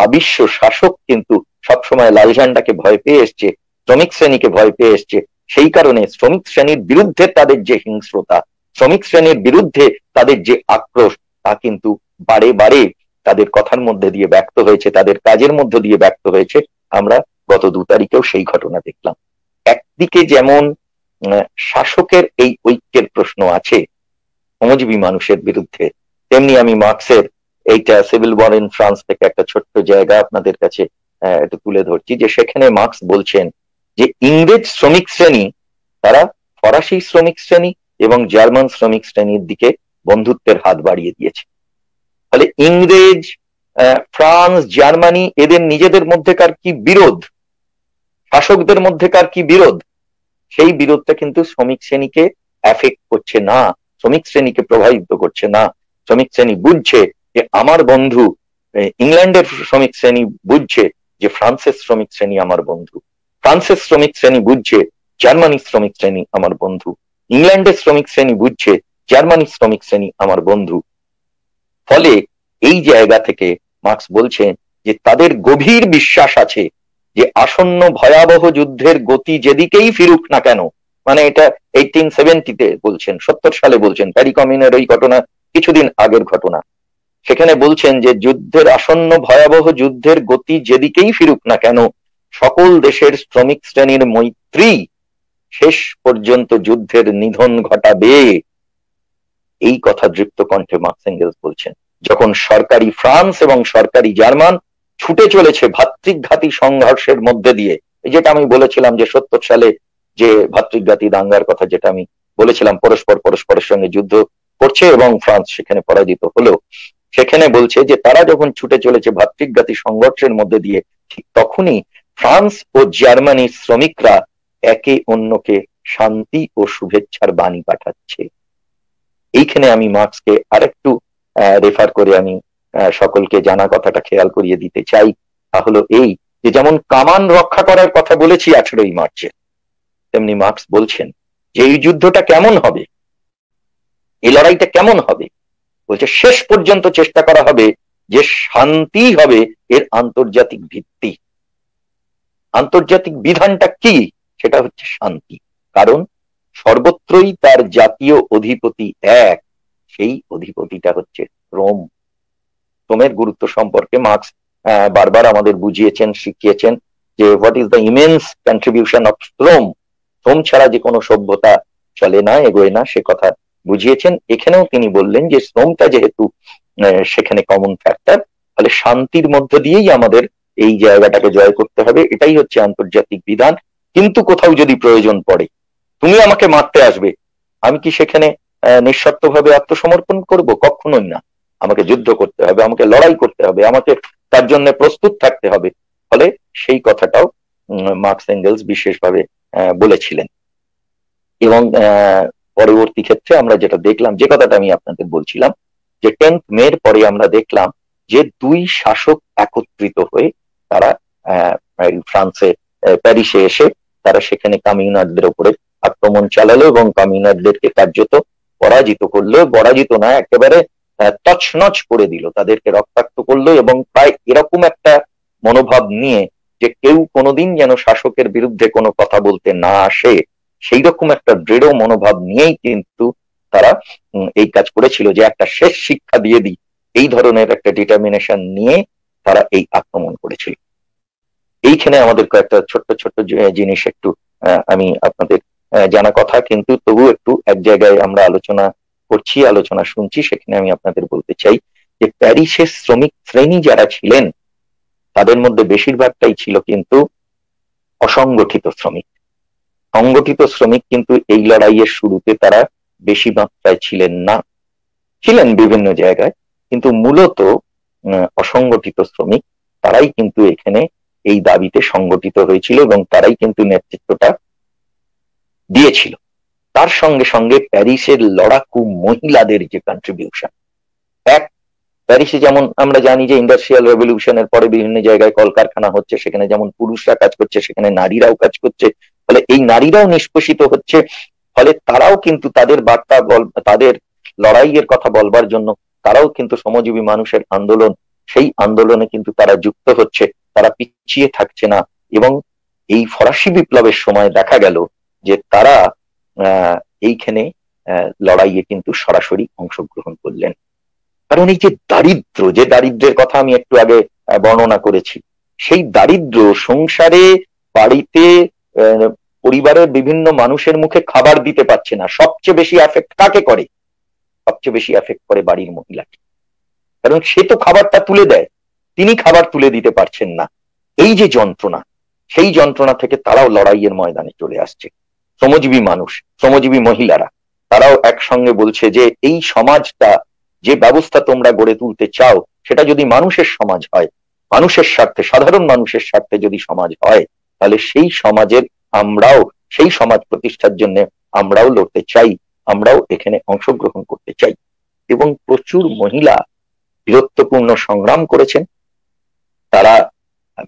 আবিশ্ব শাসক কিন্তু সবসময় লাল ঝান্ডাকে ভয় পেয়ে এসছে, শ্রমিক শ্রেণীকে ভয় পেয়ে এসছে। সেই কারণে শ্রমিক শ্রেণীর বিরুদ্ধে তাদের যে হিংস্রতা, শ্রমিক শ্রেণীর বিরুদ্ধে তাদের যে আক্রোশ, তা কিন্তু বারে বারে তাদের কথার মধ্যে দিয়ে ব্যক্ত হয়েছে, তাদের কাজের মধ্যে দিয়ে ব্যক্ত হয়েছে। আমরা গত 2 তারিখেও সেই ঘটনা দেখলাম। একদিকে যেমন শাসকের এই ঐক্যের প্রশ্ন আছে শ্রমজীবী মানুষের বিরুদ্ধে, তেমনি আমি মার্কসের এইটা সিভিল ওয়ার ইন ফ্রান্স থেকে একটা ছোট্ট জায়গা আপনাদের কাছে একটু তুলে ধরছি, যে সেখানে মার্কস বলছেন যে ইংরেজ শ্রমিক শ্রেণী তারা ফরাসি শ্রমিক শ্রেণী এবং জার্মান শ্রমিক শ্রেণীর দিকে বন্ধুত্বের হাত বাড়িয়ে দিয়েছে। ফলে ইংরেজ, ফ্রান্স, জার্মানি এদের নিজেদের মধ্যেকার কি বিরোধ, শাসকদের মধ্যেকার কি বিরোধ, সেই বিরোধটা কিন্তু শ্রমিক শ্রেণীকে এফেক্ট করছে না, শ্রমিক শ্রেণীকে প্রভাবিত করছে না। শ্রমিক শ্রেণী বুঝছে যে আমার বন্ধু, ইংল্যান্ডের শ্রমিক শ্রেণী বুঝছে যে ফ্রান্সের শ্রমিক শ্রেণী আমার বন্ধু, ফ্রান্সের শ্রমিক শ্রেণী বুঝছে জার্মানির শ্রমিক শ্রেণী আমার বন্ধু, ইংল্যান্ডের শ্রমিক শ্রেণী বুঝছে জার্মানির শ্রমিক শ্রেণী আমার বন্ধু। ফলে এই জায়গা থেকে মার্কস বলছেন যে তাদের গভীর বিশ্বাস আছে যে আসন্ন ভয়াবহ যুদ্ধের গতি যেদিকেই ফিরুক না কেন, মানে এটা 1870-তে বলছেন, 70 সালে বলছেন, প্যারি কমিউনের ওই ঘটনা কিছুদিন আগের ঘটনা। সেখানে বলছেন যে যুদ্ধের আসন্ন ভয়াবহ যুদ্ধের গতি যেদিকেই ফিরুক না কেন, সকল দেশের শ্রমিক শ্রেণীর মৈত্রী শেষ পর্যন্ত যুদ্ধের নিধন ঘটাবে। এই কথা দৃপ্ত কণ্ঠে মার্কস এঙ্গেলস বলছেন, যখন সরকারি ফ্রান্স এবং সরকারি জার্মান ছুটে চলেছে ভাতৃঘাতী সংঘর্ষের মধ্যে দিয়ে। যেটা আমি বলেছিলাম যে 70 সালে যে ভাতৃঘাতী দাঙ্গার কথা যেটা আমি বলেছিলাম, পরস্পরের সঙ্গে যুদ্ধ করছে এবং ফ্রান্স সেখানে পরাজিত হলো, সেখানে বলছে যে তারা যখন ছুটে চলেছে ভাতৃঘাতী সংঘর্ষের মধ্যে দিয়ে, ঠিক তখনই ফ্রান্স ও জার্মানির শ্রমিকরা একে অন্যকে শান্তি ও শুভেচ্ছার বাণী পাঠাচ্ছে। এইখানে আমি মার্কসকে আরেকটু রেফার করে আমি সকলকে জানা কথাটা খেয়াল করিয়ে দিতে চাই, তা হলো এই যে যেমন কামান রক্ষা করার কথা বলেছি 18ই মার্চে, তেমনি মার্কস বলছেন যে এই যুদ্ধটা কেমন হবে, এই লড়াইটা কেমন হবে, বলছে শেষ পর্যন্ত চেষ্টা করা হবে যে শান্তি হবে এর আন্তর্জাতিক ভিত্তি। আন্তর্জাতিক বিধানটা কি? সেটা হচ্ছে শান্তি। কারণ সর্বত্রই তার জাতীয় অধিপতি এক, সেই অধিপতিটা হচ্ছে রোম। রোমের গুরুত্ব সম্পর্কে মার্কস বারবার আমাদের বুঝিয়েছেন, শিখিয়েছেন যে what is the immense contribution of Rome. Rome ছাড়া যে কোনো সভ্যতা চলে না, এগোয় না, সে কথা বুঝিয়েছেন। এখানেও তিনি বললেন যে রোমটা যেহেতু সেখানে কমন ফ্যাক্টর, তাহলে শান্তির মধ্য দিয়েই আমাদের এই জায়গাটাকে জয় করতে হবে, এটাই হচ্ছে আন্তর্জাতিক বিধান। কিন্তু কোথাও যদি প্রয়োজন পড়ে, তুমি আমাকে মারতে আসবে, আমি কি সেখানে নিঃশর্তভাবে আত্মসমর্পণ করব? কখনোই না। আমাকে যুদ্ধ করতে হবে, আমাকে লড়াই করতে হবে, আমাকে তার জন্য প্রস্তুত থাকতে হবে। ফলে সেই কথাটাও মার্কস এঙ্গেলস বিশেষভাবে বলেছিলেন। এবং পরবর্তী ক্ষেত্রে আমরা যেটা দেখলাম, যে কথাটা আমি আপনাদের বলছিলাম, যে 10th মের পরে আমরা দেখলাম যে দুই শাসক একত্রিত হয়ে তারা ফ্রান্সে প্যারিসে এসে তারা সেখানে কমিউনারদের উপরে আক্রমণ চালালো এবং কমিউনারদেরকে কার্যত পরাজিত করলো। পরাজিত না, একেবারে তছনছ করে দিল, তাদেরকে রক্তাক্ত করলো। এবং প্রায় এরকম একটা মনোভাব নিয়ে যে কেউ কোনোদিন যেন শাসকের বিরুদ্ধে কোনো কথা বলতে না আসে, সেই রকম একটা দৃঢ় মনোভাব নিয়েই কিন্তু তারা এই কাজ করেছিল, যে একটা শেষ শিক্ষা দিয়ে দিই, এই ধরনের একটা ডিটারমিনেশন নিয়ে তারা এই আক্রমণ করেছিল। এইখানে আমাদের কয়েকটা ছোট্ট ছোট্ট জিনিস একটু আমি আপনাদের জানা কথা, কিন্তু তবু একটু এক জায়গায় আমরা আলোচনা করছি, আলোচনা শুনছি, সেখানে আমি আপনাদের বলতে চাই যে প্যারিসের শ্রমিক শ্রেণী যারা ছিলেন তাদের মধ্যে বেশিরভাগটাই ছিল কিন্তু অসংগঠিত শ্রমিক। সংগঠিত শ্রমিক কিন্তু এই লড়াইয়ের শুরুতে তারা বেশি মাত্রায় ছিলেন না, ছিলেন বিভিন্ন জায়গায়, কিন্তু মূলত অসংগঠিত শ্রমিক তারাই কিন্তু এখানে এই দাবিতে সংগঠিত হয়েছিল এবং তারাই কিন্তু নেতৃত্বটা দিয়েছিল। তার সঙ্গে সঙ্গে প্যারিসের লড়াকু মহিলাদের যে কন্ট্রিবিউশন, এক প্যারিসে যেমন আমরা জানি যে ইন্ডাস্ট্রিয়াল রেভলিউশনের পরে বিভিন্ন জায়গায় কলকারখানা হচ্ছে, সেখানে যেমন পুরুষরা কাজ করছে সেখানে নারীরাও কাজ করছে, ফলে এই নারীরাও নিষ্পেষিত হচ্ছে। ফলে তারাও কিন্তু তাদের বার্তা তাদের লড়াইয়ের কথা বলবার জন্য তারাও কিন্তু শ্রমজীবী মানুষের আন্দোলন, সেই আন্দোলনে কিন্তু তারা যুক্ত হচ্ছে, তারা পিছিয়ে থাকছে না। এবং এই ফরাসি বিপ্লবের সময় দেখা গেল যে তারা এইখানে লড়াইয়ে কিন্তু সরাসরি অংশগ্রহণ করলেন। কারণ এই যে দারিদ্র, যে দারিদ্রের কথা আমি একটু আগে বর্ণনা করেছি, সেই দারিদ্র সংসারে, বাড়িতে, পরিবারের বিভিন্ন মানুষের মুখে খাবার দিতে পারছে না। সবচেয়ে বেশি এফেক্ট কাকে করে? সবচেয়ে বেশি এফেক্ট করে বাড়ির মহিলাকে, কারণ সে তো খাবারটা তুলে দেয়, তিনি খাবার তুলে দিতে পারছেন না। এই যে যন্ত্রণা, সেই যন্ত্রণা থেকে তারাও লড়াইয়ের ময়দানে চলে আসছে। শ্রমজীবী মানুষ, শ্রমজীবী মহিলারা, তারাও একসঙ্গে বলছে যে এই সমাজটা, যে ব্যবস্থা তোমরা গড়ে তুলতে চাও, সেটা যদি মানুষের সমাজ হয়, মানুষের স্বার্থে, সাধারণ মানুষের স্বার্থে যদি সমাজ হয়, তাহলে সেই সমাজের আমরাও, সেই সমাজ প্রতিষ্ঠার জন্য আমরাও লড়তে চাই, আমরাও এখানে অংশগ্রহণ করতে চাই। এবং প্রচুর মহিলা বীরত্বপূর্ণ সংগ্রাম করেছেন, তারা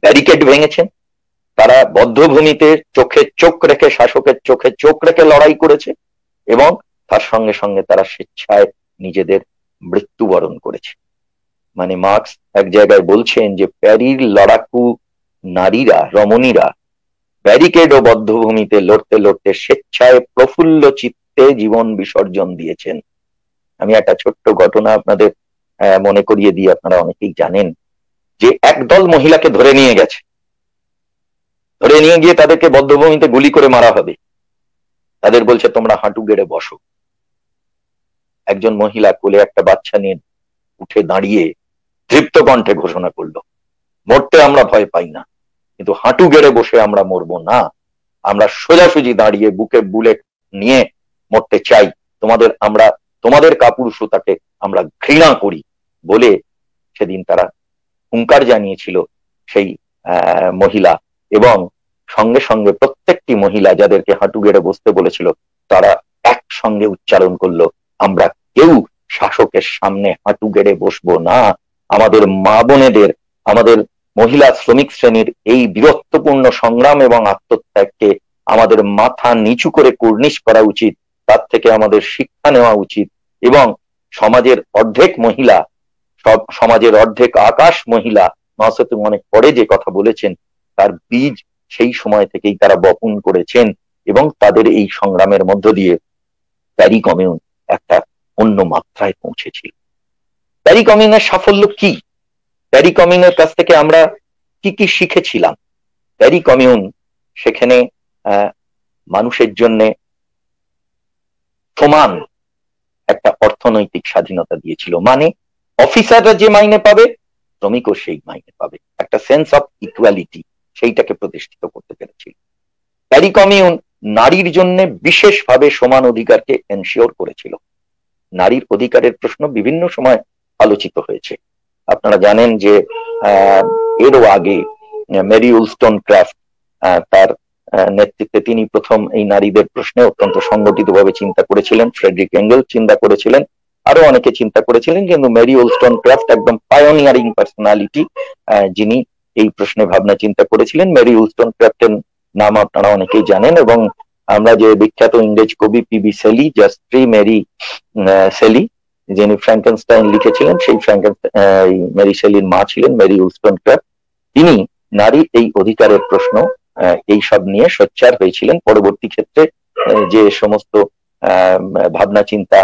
ব্যারিকেড ভেঙেছেন, তারা বদ্ধভূমিতে চোখে চোখ রেখে, শাসকের চোখে চোখ রেখে লড়াই করেছে, এবং তার সঙ্গে সঙ্গে তারা স্বেচ্ছায় নিজেদের মৃত্যুবরণ করেছে। মানে মার্কস এক জায়গায় বলছেন যে প্যারির লড়াকু নারীরা, রমণীরা ব্যারিকেড ও বদ্ধভূমিতে লড়তে লড়তে স্বেচ্ছায় প্রফুল্ল চিত্তে জীবন বিসর্জন দিয়েছেন। আমি একটা ছোট্ট ঘটনা আপনাদের মনে করিয়ে দিই, আপনারা অনেকেই জানেন যে একদল মহিলাকে ধরে নিয়ে গেছে, ধরে নিয়ে গিয়ে তাদেরকে বদ্ধভূমিতে গুলি করে মারা হবে। তাদের বলছে তোমরা হাঁটু গেড়ে বসো। একজন মহিলা কোলে একটা বাচ্চা নিয়ে উঠে দাঁড়িয়ে তৃপ্ত কণ্ঠে ঘোষণা করলো, মরতে আমরা ভয় পাই না, কিন্তু হাঁটু গেড়ে বসে আমরা মরবো না, আমরা সোজাসুজি দাঁড়িয়ে বুকে বুলেট নিয়ে মরতে চাই, তোমাদের কাপুরুষতাকে আমরা ঘৃণা করি বলে সেদিন তারা হুঙ্কার জানিয়েছিল সেই মহিলা। এবং সঙ্গে সঙ্গে প্রত্যেকটি মহিলা যাদেরকে হাঁটু গেড়ে বসতে বলেছিল, তারা একসঙ্গে উচ্চারণ করলো, আমরা কেউ শাসকের সামনে হাঁটু গেড়ে বসবো না। আমাদের মা বোনেদের, আমাদের মহিলা শ্রমিক শ্রেণীর এই বীরত্বপূর্ণ সংগ্রাম এবং আত্মত্যাগকে আমাদের মাথা নিচু করে কুর্নিশ করা উচিত, তার থেকে আমাদের শিক্ষা নেওয়া উচিত। এবং সমাজের অর্ধেক মহিলা, সমাজের অর্ধেক আকাশ মহিলা মাসুদ অনেক পরে যে কথা বলেছেন, তার বীজ সেই সময় থেকেই তারা বপন করেছেন এবং তাদের এই সংগ্রামের মধ্য দিয়ে প্যারি কমিউন একটা অন্য মাত্রায় পৌঁছেছিল। প্যারি কমিউনের সাফল্য কি? প্যারি কমিউনের কাছ থেকে আমরা কি কি শিখেছিলাম? প্যারি কমিউন সেখানে মানুষের জন্য সমান একটা অর্থনৈতিক স্বাধীনতা দিয়েছিল। মানে অফিসাররা যে মাইনে পাবে, শ্রমিকও সেই মাইনে পাবে, একটা সেন্স অফ ইকুয়ালিটি, সেইটাকে প্রতিষ্ঠিত করতে পেরেছিল। প্যারি কমিউন নারীর জন্য বিশেষভাবে সমান অধিকারকে এনশিওর করেছিল। নারীর অধিকারের প্রশ্ন বিভিন্ন সময় আলোচিত হয়েছে। আপনারা জানেন যে এরও আগে মেরি উলস্টনক্রাফট, তার নেতৃত্বে তিনি প্রথম এই নারীদের প্রশ্নে অত্যন্ত সংগঠিতভাবে চিন্তা করেছিলেন। ফ্রেডরিক এঙ্গেল চিন্তা করেছিলেন, আরো অনেকে চিন্তা করেছিলেন, কিন্তু মেরি উলস্টনক্রাফট একদম পায়োনিয়ারিং পার্সোনালিটি, যিনি এই প্রশ্নে ভাবনা চিন্তা করেছিলেন। মেরি উলস্টনক্রাফটের নাম আপনারা অনেকেই জানেন, এবং আমরা যে বিখ্যাত ইংরেজ কবি পিবি শেলি, জাস্ট্রি মেরি শেলি, যিনি ফ্র্যাঙ্কেনস্টাইন লিখেছিলেন, সেই মেরি শেলির মা ছিলেন মেরি উলস্টনক্রাফট। তিনি নারী এই অধিকারের প্রশ্ন এই সব নিয়ে সোচ্চার হয়েছিলেন। পরবর্তী ক্ষেত্রে যে সমস্ত ভাবনা চিন্তা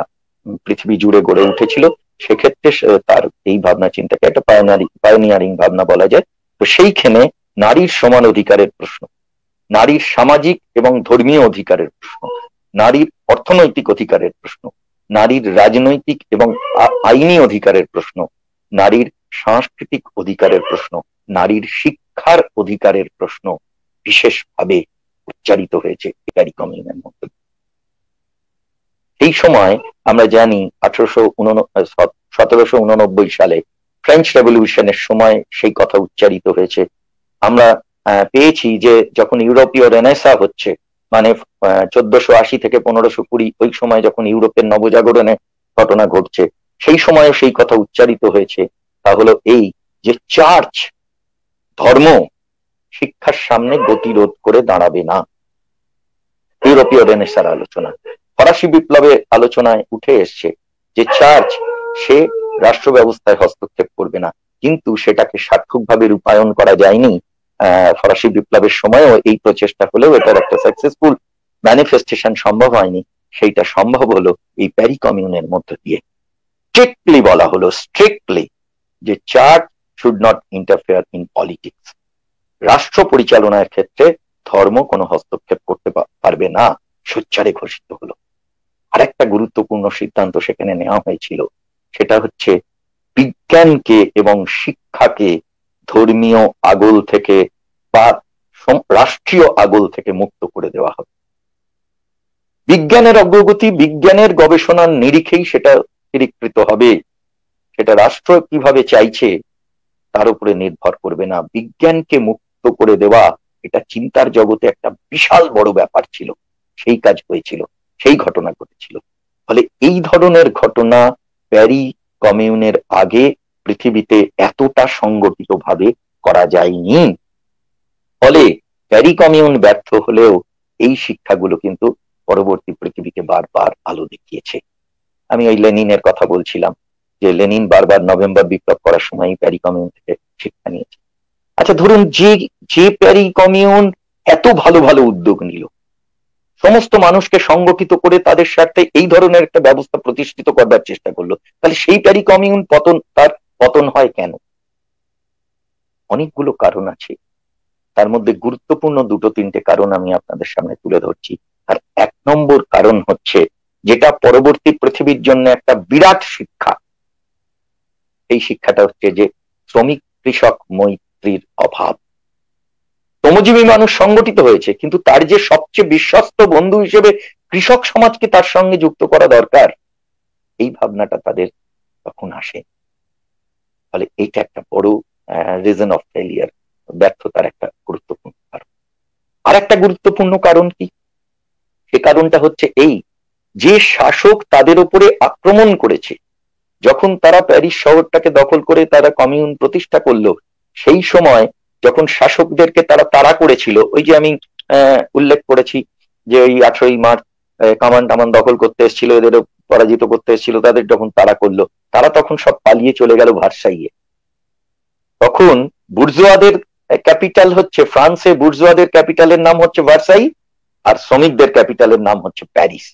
পৃথিবী জুড়ে গড়ে উঠেছিল, সেক্ষেত্রে তার এই ভাবনা চিন্তাকে একটা পায়োনিয়ারিং ভাবনা বলা যায়। তো সেইখানে নারীর সমান অধিকারের প্রশ্ন, নারীর সামাজিক এবং ধর্মীয় অধিকারের প্রশ্ন, নারীর অর্থনৈতিক অধিকারের প্রশ্ন, নারীর রাজনৈতিক এবং আইনি অধিকারের প্রশ্ন, নারীর সাংস্কৃতিক অধিকারের প্রশ্ন, নারীর শিক্ষার অধিকারের প্রশ্ন বিশেষভাবে উচ্চারিত হয়েছে প্যারি কমিউনের মধ্যে। এই সময় আমরা জানি 1789 সালে ফ্রেঞ্চ রেভলিউশনের সময় সেই কথা উচ্চারিত হয়েছে। আমরা পেয়েছি যে যখন ইউরোপীয় রেনেসা হচ্ছে, মানে 1480 থেকে 1520, ওই সময় যখন ইউরোপের নবজাগরণের ঘটনা ঘটছে, সেই সময় সেই কথা উচ্চারিত হয়েছে। তা হলো এই যে চার্চ, ধর্ম শিক্ষার সামনে গতিরোধ করে দাঁড়াবে না। ইউরোপীয় রেনেসার আলোচনা, ফরাসি বিপ্লবের আলোচনায় উঠে এসছে যে চার্চ সে রাষ্ট্র ব্যবস্থায় হস্তক্ষেপ করবে না, কিন্তু সেটাকে সার্থকভাবে রূপায়ণ করা যায়নি। ফরাসি বিপ্লবের সময়ও এই প্রচেষ্টা হলেও এটার একটা সাকসেসফুল ম্যানিফেস্টেশন সম্ভব হয়নি। সেইটা সম্ভব হলো এই প্যারি কমিউনের মধ্য দিয়ে। স্ট্রিক্টলি বলা হলো, স্ট্রিক্টলি, যে church should not interfere in politics. রাষ্ট্র পরিচালনার ক্ষেত্রে ধর্ম কোনো হস্তক্ষেপ করতে পারবে না, সোচ্চারে ঘোষিত হলো। আরেকটা গুরুত্বপূর্ণ সিদ্ধান্ত সেখানে নেওয়া হয়েছিল, সেটা হচ্ছে বিজ্ঞানকে এবং শিক্ষাকে ধর্মীয় আগল থেকে বা রাষ্ট্রীয় আগল থেকে মুক্ত করে দেওয়া হবে। বিজ্ঞানের অগ্রগতি, বিজ্ঞানের গবেষণার নিরিখেই সেটা স্থিরীকৃত হবে। সেটা রাষ্ট্র কিভাবে চাইছে তার উপরে নির্ভর করবে না। বিজ্ঞানকে মুক্ত করে দেওয়া, এটা চিন্তার জগতে একটা বিশাল বড় ব্যাপার ছিল। সেই কাজ হয়েছিল, সেই ঘটনা ঘটেছিল। ফলে এই ধরনের ঘটনা প্যারি কমিউনের আগে পৃথিবীতে এতটা সংগঠিত ভাবে করা যায়নি। ফলে প্যারি কমিউন ব্যর্থ হলেও এই শিক্ষাগুলো কিন্তু পরবর্তী পৃথিবীকে বারবার আলো দেখিয়েছে। আমি ওই লেনিনের কথা বলছিলাম, যে লেনিন বারবার নভেম্বর বিপ্লব করার সময় প্যারি কমিউন থেকে শিক্ষা নিয়েছে। আচ্ছা, ধরুন যে প্যারি কমিউন এত ভালো ভালো উদ্যোগ নিল, সমস্ত মানুষকে সংগঠিত করে তাদের স্বার্থে এই ধরনের একটা ব্যবস্থা প্রতিষ্ঠিত করবার চেষ্টা করলো, তাহলে সেই প্যারি কমিউন তার পতন হয় কেন? অনেকগুলো কারণ আছে। তার মধ্যে গুরুত্বপূর্ণ দুটো তিনটে কারণ আমি আপনাদের সামনে তুলে ধরছি। আর 1 নম্বর কারণ হচ্ছে, যেটা পরবর্তী পৃথিবীর জন্য একটা বিরাট শিক্ষা, এই শিক্ষাটা হচ্ছে যে শ্রমিক কৃষক মৈত্রীর অভাব। শ্রমজীবী মানুষ সংগঠিত হয়েছে, কিন্তু তার যে সবচেয়ে বিশ্বস্ত বন্ধু হিসেবে কৃষক সমাজকে তার সঙ্গে যুক্ত করা দরকার, এই ভাবনাটা তাদের তখন আসে। ফলে এইটা একটা বড় রিজন অফ ফেলিয়ার, ব্যর্থতার একটা গুরুত্বপূর্ণ কারণ। আর একটা গুরুত্বপূর্ণ কারণ কি? সে কারণটা হচ্ছে এই, যে শাসক তাদের উপরে আক্রমণ করেছে, যখন তারা প্যারিস শহরটাকে দখল করে তারা কমিউন প্রতিষ্ঠা করলো, সেই সময় যখন শাসকদেরকে তারা তাড়া করেছিল, ওই যে আমি উল্লেখ করেছি যে ওই 18ই মার্চ কামান টামান দখল করতে এসেছিল, এদেরও পরাজিত করতে এসেছিল, তাদের যখন তাড়া করলো, তারা তখন সব পালিয়ে চলে গেল ভার্সাইয়ে। তখন বুর্জোয়াদের ক্যাপিটাল হচ্ছে ফ্রান্সে, বুর্জোয়াদের ক্যাপিটালের নাম হচ্ছে ভার্সাই, আর শ্রমিকদের ক্যাপিটালের নাম হচ্ছে প্যারিস।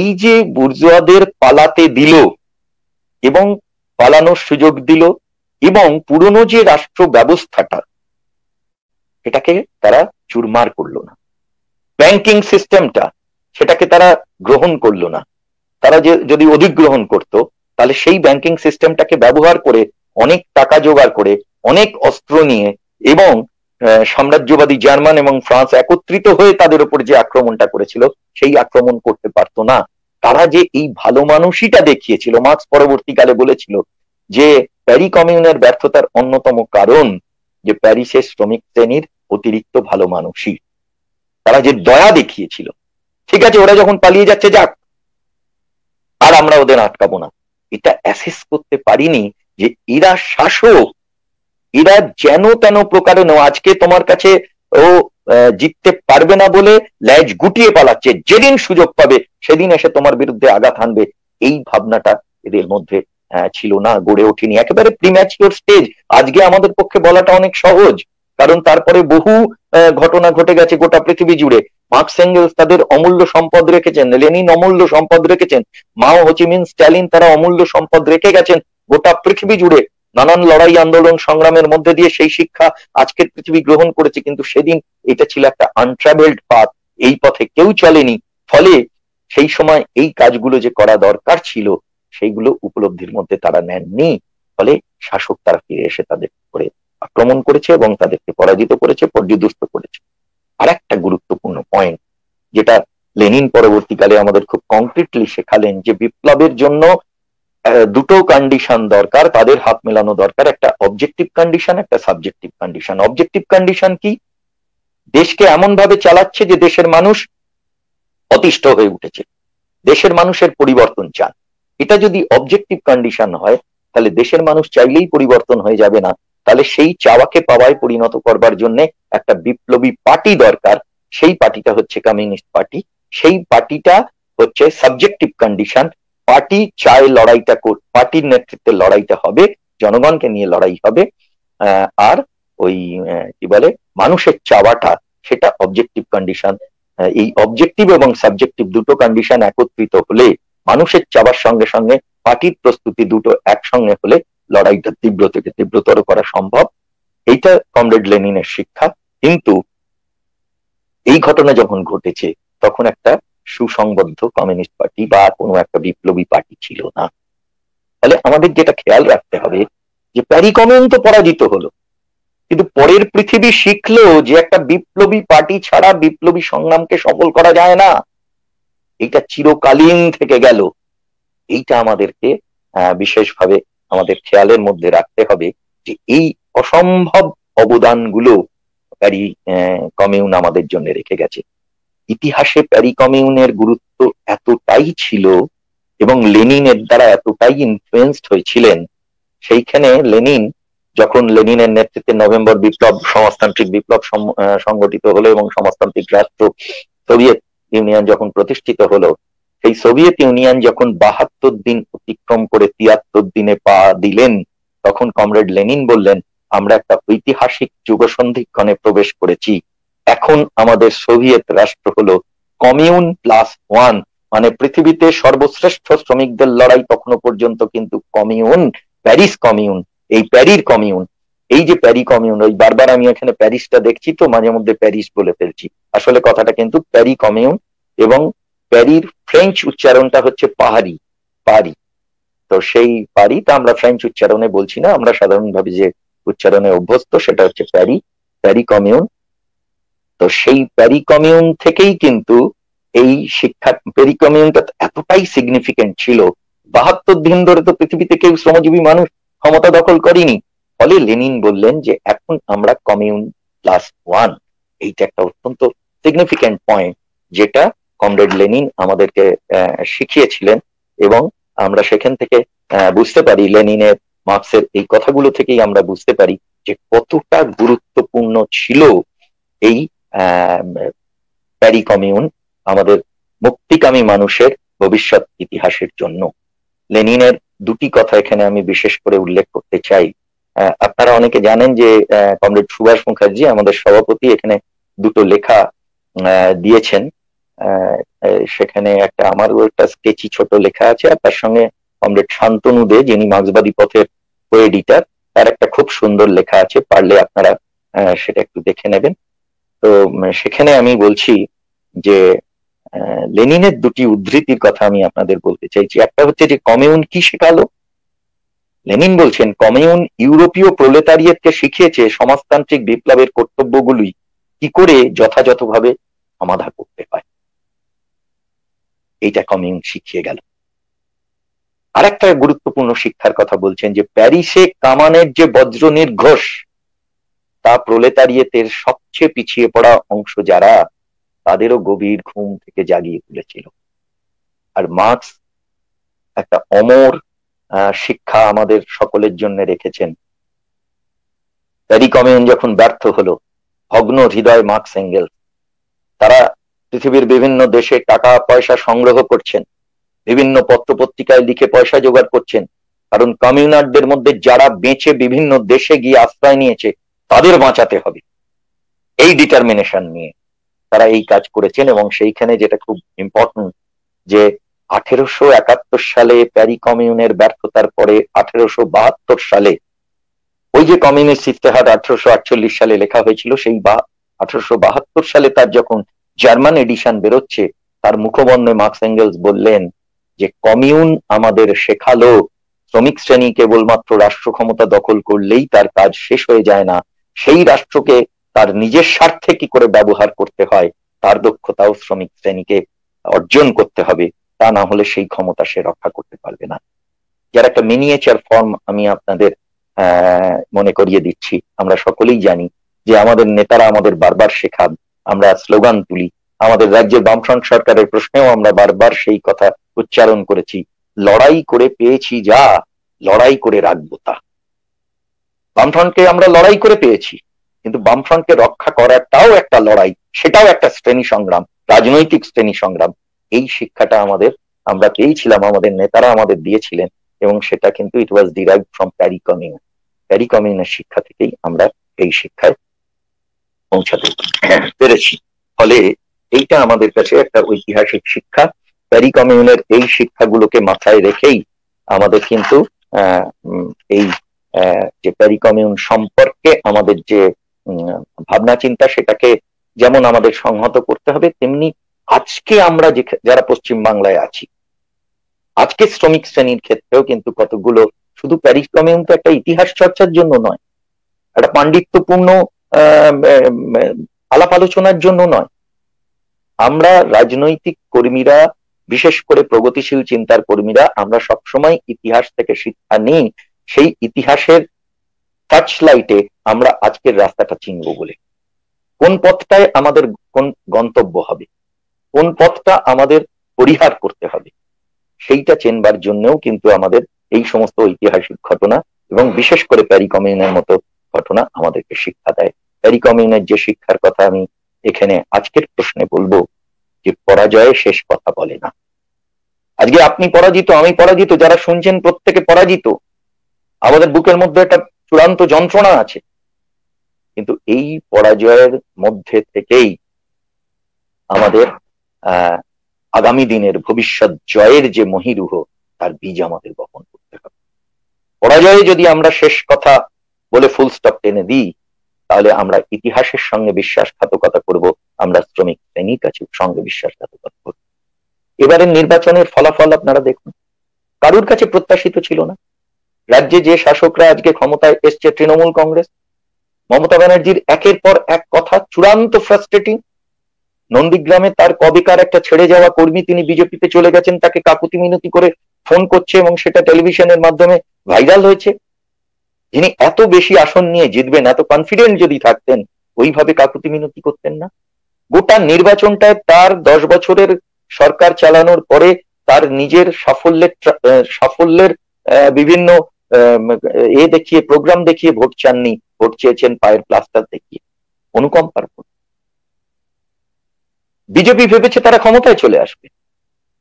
এই যে বুর্জোয়াদের পালাতে দিল এবং পালানোর সুযোগ দিল, এবং পুরনো যে রাষ্ট্র ব্যবস্থাটা এটাকে তারা চুরমার করলো না, ব্যাংকিং সিস্টেমটা সেটাকে তারা গ্রহণ করলো না। তারা যে যদি অধিগ্রহণ করত, তাহলে সেই ব্যাংকিং সিস্টেমটাকে ব্যবহার করে অনেক টাকা জোগাড় করে, অনেক অস্ত্র নিয়ে, এবং সাম্রাজ্যবাদী জার্মান এবং ফ্রান্স একত্রিত হয়ে তাদের উপর যে আক্রমণটা করেছিল, সেই আক্রমণ করতে পারতো না। তারা যে এই ভালো মানুষইটা দেখিয়েছিল, মার্ক্স পরবর্তীকালে বলেছিল যে প্যারি কমিউনের ব্যর্থতার অন্যতম কারণ যে প্যারিসের শ্রমিক শ্রেণীর অতিরিক্ত ভালো মানুষই, তারা যে দয়া দেখিয়েছিল। ঠিক আছে, ওরা যখন পালিয়ে যাচ্ছে যাক, আর আমরা ওদের আটকাবো না, এটা অ্যাসেস করতে পারিনি যে এরা শাসক, এরা যেন তেন প্রকারে আজকে তোমার কাছে ও জিততে পারবে না বলে ল্যাজ গুটিয়ে পালাচ্ছে, যেদিন সুযোগ পাবে সেদিন এসে তোমার বিরুদ্ধে আঘাত হানবে, এই ভাবনাটা এদের মধ্যে ছিল না, গড়ে ওঠেনি, একেবারে প্রিম্যাচিওর স্টেজ। আজকে আমাদের পক্ষে বলাটা অনেক সহজ, কারণ তারপরে বহু ঘটনা ঘটে গেছে গোটা পৃথিবী জুড়ে। মার্কস এঙ্গেলস তাদের অমূল্য সম্পদ রেখেছেন, লেনিন অমূল্য সম্পদ রেখেছেন, মাও হোচিমিন স্ট্যালিন তারা অমূল্য সম্পদ রেখে গেছেন গোটা পৃথিবী জুড়ে। নানান লড়াই আন্দোলন সংগ্রামের মধ্যে দিয়ে সেই শিক্ষা আজকের পৃথিবী গ্রহণ করেছে, কিন্তু সেদিন এটা ছিল একটা আনট্রাভেলড পাথ, এই পথে কেউ চলেনি। ফলে সেই সময় এই কাজগুলো যে করা দরকার ছিল সেইগুলো উপলব্ধির মধ্যে তারা নেননি। ফলে শাসক তারা ফিরে এসে তাদের করে আক্রমণ করেছে এবং তাদেরকে পরাজিত করেছে, পর্যুদস্ত করেছে। আর একটা গুরুত্বপূর্ণ পয়েন্ট যেটা লেনিন পরবর্তীকালে আমাদের খুব কংক্রিটলি শেখালেন, যে বিপ্লবের জন্য দুটো কন্ডিশন দরকার, তাদের হাত মেলানো দরকার, একটা অবজেক্টিভ কন্ডিশন, একটা সাবজেক্টিভ কন্ডিশন। অবজেক্টিভ কন্ডিশন কি? দেশকে এমন ভাবে চালাচ্ছে যে দেশের মানুষ অতিষ্ঠ হয়ে উঠেছে, দেশের মানুষের পরিবর্তন চান। এটা যদি অবজেক্টিভ কন্ডিশন হয়, তাহলে দেশের মানুষ চাইলেই পরিবর্তন হয়ে যাবে না, তাহলে সেই চাওয়াকে পাওয়ায় পরিণত করবার জন্য একটা বিপ্লবী পার্টি দরকার। সেই পার্টিটা হচ্ছে কমিউনিস্ট পার্টি। সেই পার্টিটা হচ্ছে সাবজেক্টিভ কন্ডিশন। পার্টি চায় লড়াইটা, পার্টির নেতৃত্বে লড়াইটা হবে, জনগণকে নিয়ে লড়াই হবে, আর ওই কি বলে মানুষের চাওয়াটা, সেটা অবজেক্টিভ কন্ডিশন। এই অবজেক্টিভ এবং সাবজেক্টিভ দুটো কন্ডিশন একত্রিত হলে, মানুষের চাওয়ার সঙ্গে সঙ্গে পার্টির প্রস্তুতি দুটো একসঙ্গে হলে লড়াইটা তীব্র থেকে তীব্রতর করা সম্ভব। এইটা কমরেড লেনিনের শিক্ষা। কিন্তু এই ঘটনা যখন ঘটেছে তখন একটা সুসংবদ্ধ কমিউনিস্ট পার্টি বা কোনো একটা বিপ্লবী পার্টি ছিল না। তাহলে আমাদের যেটা খেয়াল রাখতে হবে যে প্যারি কমিউন তো পরাজিত হলো, কিন্তু পরের পৃথিবী শিখলো যে একটা বিপ্লবী পার্টি ছাড়া বিপ্লবী সংগ্রামকে সফল করা যায় না। এইটা চিরকালীন থেকে গেল। এইটা আমাদেরকে বিশেষভাবে আমাদের খেয়ালের মধ্যে রাখতে হবে যে এই অসম্ভব অবদানগুলো প্যারি কমিউন আমাদের জন্য রেখে গেছে। ইতিহাসে প্যারি কমিউনের গুরুত্ব এতটাই ছিল এবং লেনিনের দ্বারা এতটাই ইনফ্লুয়েন্সড হয়েছিলেন, সেইখানে লেনিন যখন লেনিনের নেতৃত্বে নভেম্বর বিপ্লব, সমাজতান্ত্রিক বিপ্লব সংগঠিত হলো এবং সমাজতান্ত্রিক রাষ্ট্র সোভিয়েত ইউনিয়ন যখন প্রতিষ্ঠিত হলো, সেই সোভিয়েত ইউনিয়ন যখন 72 দিন অতিক্রম করে 73 দিনে পা দিলেন, তখন কমরেড লেনিন বললেন, আমরা একটা ঐতিহাসিক যুগসন্ধিক্ষণে প্রবেশ করেছি। এখন আমাদের সোভিয়েত রাষ্ট্র হলো কমিউন প্লাস ওয়ান, মানে পৃথিবীতে সর্বশ্রেষ্ঠ শ্রমিকদের লড়াই তখনো পর্যন্ত কিন্তু কমিউন, প্যারিস কমিউন, এই প্যারির কমিউন। এই যে প্যারি কমিউন, ওই বারবার আমি এখানে প্যারিসটা দেখছি তো মাঝে মধ্যে প্যারিস বলে ফেলছি, আসলে কথাটা কিন্তু প্যারি কমিউন। এবং প্যারির ফ্রেঞ্চ উচ্চারণটা হচ্ছে পাহাড়ি, পারি। তো সেই পারিটা আমরা ফ্রেঞ্চ উচ্চারণে বলছি না, আমরা সাধারণভাবে যে উচ্চারণে অভ্যস্ত সেটা হচ্ছে প্যারি, প্যারি কমিউন। তো সেই প্যারি কমিউন থেকেই কিন্তু এই শিক্ষা, প্যারি কমিউনটা এতটাই সিগনিফিকেন্ট ছিল। 72 দিন ধরে তো পৃথিবীতে কেউ শ্রমজীবী মানুষ ক্ষমতা দখল করেনি। ফলে লেনিন বললেন যে এখন আমরা কমিউন প্লাস ওয়ান। এইটা একটা অত্যন্ত সিগনিফিকেন্ট পয়েন্ট যেটা কমরেড লেনিন আমাদেরকে শিখিয়েছিলেন এবং আমরা সেখান থেকে বুঝতে পারি, লেনিনের মার্কসের এই কথাগুলো থেকেই আমরা বুঝতে পারি যে কতটা গুরুত্বপূর্ণ ছিল এই প্যারি কমিউন আমাদের মুক্তিকামী মানুষের ভবিষ্যৎ ইতিহাসের জন্য। লেনিনের দুটি কথা এখানে আমি বিশেষ করে উল্লেখ করতে চাই। আপনারা অনেকে জানেন যে কমরেড সুভাষ মুখার্জি আমাদের সভাপতি এখানে দুটো লেখা দিয়েছেন। সেখানে একটা আমারও একটা স্কেচি ছোট লেখা আছে, আর তার সঙ্গে কমরেড শান্তনু দে, যিনি মার্ক্সবাদী পথের কো এডিটর, তার একটা খুব সুন্দর লেখা আছে, পারলে আপনারা সেটা একটু দেখে নেবেন। তো সেখানে আমি বলছি যে লেনিনের দুটি উদ্ধৃতির কথা আমি আপনাদের বলতে চাইছি। একটা হচ্ছে যে কমিউন কি শেখালো। লেনিন বলছেন, কমিউন ইউরোপীয় প্রলেতারিয়েতকে শিখিয়েছে সমাজতান্ত্রিক বিপ্লবের কর্তব্যগুলি কি করে যথাযথভাবে সমাধা করতে হয়। এইটা কমিউন শিখিয়ে গেল। আর একটা গুরুত্বপূর্ণ শিক্ষার কথা বলছেন যে প্যারিসে কামানের যে বজ্র নির্ঘোষ, তা প্রলেতারিয়েতের সবচেয়ে পিছিয়ে পড়া অংশ যারা, তাদেরও গভীর ঘুম থেকে জাগিয়ে তুলেছিল। আর মার্কস একটা অমর শিক্ষা আমাদের সকলের জন্য রেখেছেন। প্যারি কমিউন যখন ব্যর্থ হলো, ভগ্ন হৃদয় মার্কস এঙ্গেলস তারা পৃথিবীর বিভিন্ন দেশে টাকা পয়সা সংগ্রহ করছেন, বিভিন্ন পত্র পত্রিকায় লিখে পয়সা জোগাড় করছেন, কারণ কমিউনারদের মধ্যে যারা বেঁচে বিভিন্ন দেশে গিয়ে আশ্রয় নিয়েছে তাদের বাঁচাতে হবে, এই ডিটারমিনেশন নিয়ে তারা এই কাজ করেছেন। এবং সেইখানে যেটা খুব ইম্পর্টেন্ট, যে 1871 সালে প্যারি কমিউনের ব্যর্থতার পরে 1872 সালে ওই যে কমিউনিস্ট ইস্তেহার 1848 সালে লেখা হয়েছিল, সেই 1872 সালে তার যখন জার্মান এডিশন বেরোচ্ছে, তার মুখবন্ধে মার্কস এঙ্গেলস বললেন যে কমিউন আমাদের শেখালো শ্রমিক শ্রেণী কেবলমাত্র রাষ্ট্র ক্ষমতা দখল করলেই তার কাজ শেষ হয়ে যায় না, সেই রাষ্ট্রকে তার নিজের স্বার্থে কি করে ব্যবহার করতে হয় তার দক্ষতাও শ্রমিক শ্রেণীকে অর্জন করতে হবে, তা না হলে সেই ক্ষমতা সে রক্ষা করতে পারবে না। যার একটা মিনিয়েচার ফর্ম আমি আপনাদের মনে করিয়ে দিচ্ছি। আমরা সকলেই জানি যে আমাদের নেতারা আমাদের বারবার শেখান, আমরা স্লোগান তুলি, আমাদের রাজ্যের বামফ্রন্ট সরকারের প্রশ্নেও আমরা বারবার সেই কথা উচ্চারণ করেছি, লড়াই করে পেয়েছি যা, লড়াই করে রাখবো তা। বামফ্রন্টকে আমরা লড়াই করে পেয়েছি, কিন্তু বামফ্রন্টকে রক্ষা করাটাও একটা লড়াই, সেটাও একটা শ্রেণী সংগ্রাম, রাজনৈতিক শ্রেণী সংগ্রাম। এই শিক্ষাটা আমরা পেয়েছিলাম, আমাদের নেতারা আমাদের দিয়েছিলেন, এবং সেটা কিন্তু ইট ওয়াজ ডিরাইভড ফ্রম প্যারি কমিউন। প্যারি কমিউনের শিক্ষা থেকেই আমরা এই শিক্ষায় পৌঁছাতে পেরেছি। ফলে এইটা আমাদের কাছে একটা ঐতিহাসিক শিক্ষা। প্যারি কমিউনের এই শিক্ষাগুলোকে মাথায় রেখেই আমাদের কিন্তু এই যে প্যারি কমিউন সম্পর্কে আমাদের যে ভাবনা চিন্তা, সেটাকে যেমন আমাদের সংহত করতে হবে, তেমনি আজকে আমরা যারা পশ্চিম বাংলায় আছি, আজকে শ্রমিক শ্রেণীর ক্ষেত্রেও কিন্তু কতগুলো, শুধু প্যারিস কমিউন তো একটা ইতিহাস চর্চার জন্য নয়, একটা পাণ্ডিত্যপূর্ণ আলাপ আলোচনার জন্য নয়। আমরা রাজনৈতিক কর্মীরা, বিশেষ করে প্রগতিশীল চিন্তার কর্মীরা, আমরা সবসময় ইতিহাস থেকে শিক্ষা নিই, সেই ইতিহাসের টাচ লাইটে আমরা আজকের রাস্তাটা চিনব বলে। কোন পথটায় আমাদের কোন গন্তব্য হবে, কোন পথটা আমাদের পরিহার করতে হবে, সেইটা চেনবার জন্যও কিন্তু আমাদের এই সমস্ত ঐতিহাসিক ঘটনা এবং বিশেষ করে প্যারি কমিউনের মতো ঘটনা আমাদেরকে শিক্ষা দেয়। প্যারি কমিউনের যে শিক্ষার কথা আমি এখানে আজকের প্রশ্নে বলবো, যে পরাজয়ে শেষ কথা বলে না। আজকে আপনি পরাজিত, আমি পরাজিত, যারা শুনছেন প্রত্যেকে পরাজিত, আমাদের বুকের মধ্যে একটা চূড়ান্ত যন্ত্রণা আছে, কিন্তু এই পরাজয়ের মধ্যে থেকেই আমাদের আগামী দিনের ভবিষ্যৎ জয়ের যে মহিরুহ, তার বীজ আমাদের বপন করতে হবে। পরাজয়ে যদি আমরা শেষ কথা বলে ফুল স্টপ টেনে দিই, তাহলে আমরা ইতিহাসের সঙ্গে বিশ্বাসঘাতকতা করব, আমরা শ্রমিক শ্রেণীর কাছে সঙ্গে বিশ্বাসঘাতকতা করব। এবারের নির্বাচনের ফলাফল আপনারা দেখুন, কারুর কাছে প্রত্যাশিত ছিল না। রাজ্যে যে শাসকরা আজকে ক্ষমতায় এসছে, তৃণমূল কংগ্রেস, মমতা ব্যানার্জির একের পর এক কথা চূড়ান্ত ফ্রাস্ট্রেটিং। নন্দীগ্রামে তার কবেকার একটা ছেড়ে যাওয়া কর্মী, তিনি বিজেপিতে চলে গেছেন, তাকে কাকুতি মিনতি করে ফোন করছে এবং সেটা টেলিভিশনের মাধ্যমে ভাইরাল হয়েছে। যিনি এত বেশি আসন নিয়ে জিতবেন, এত কনফিডেন্ট যদি থাকতেন, ওইভাবে কাকুতি মিনতি করতেন না। গোটা নির্বাচনটায় তার 10 বছরের সরকার চালানোর পরে তার নিজের সাফল্যের বিভিন্ন দেখিয়ে, প্রোগ্রাম দেখিয়ে ভোট চাননি, ভোট চেয়েছেন পায়ের প্লাস্টার দেখিয়ে, অনুকম্পার ভোট। বিজেপি ভেবেছে তারা ক্ষমতায় চলে আসবে,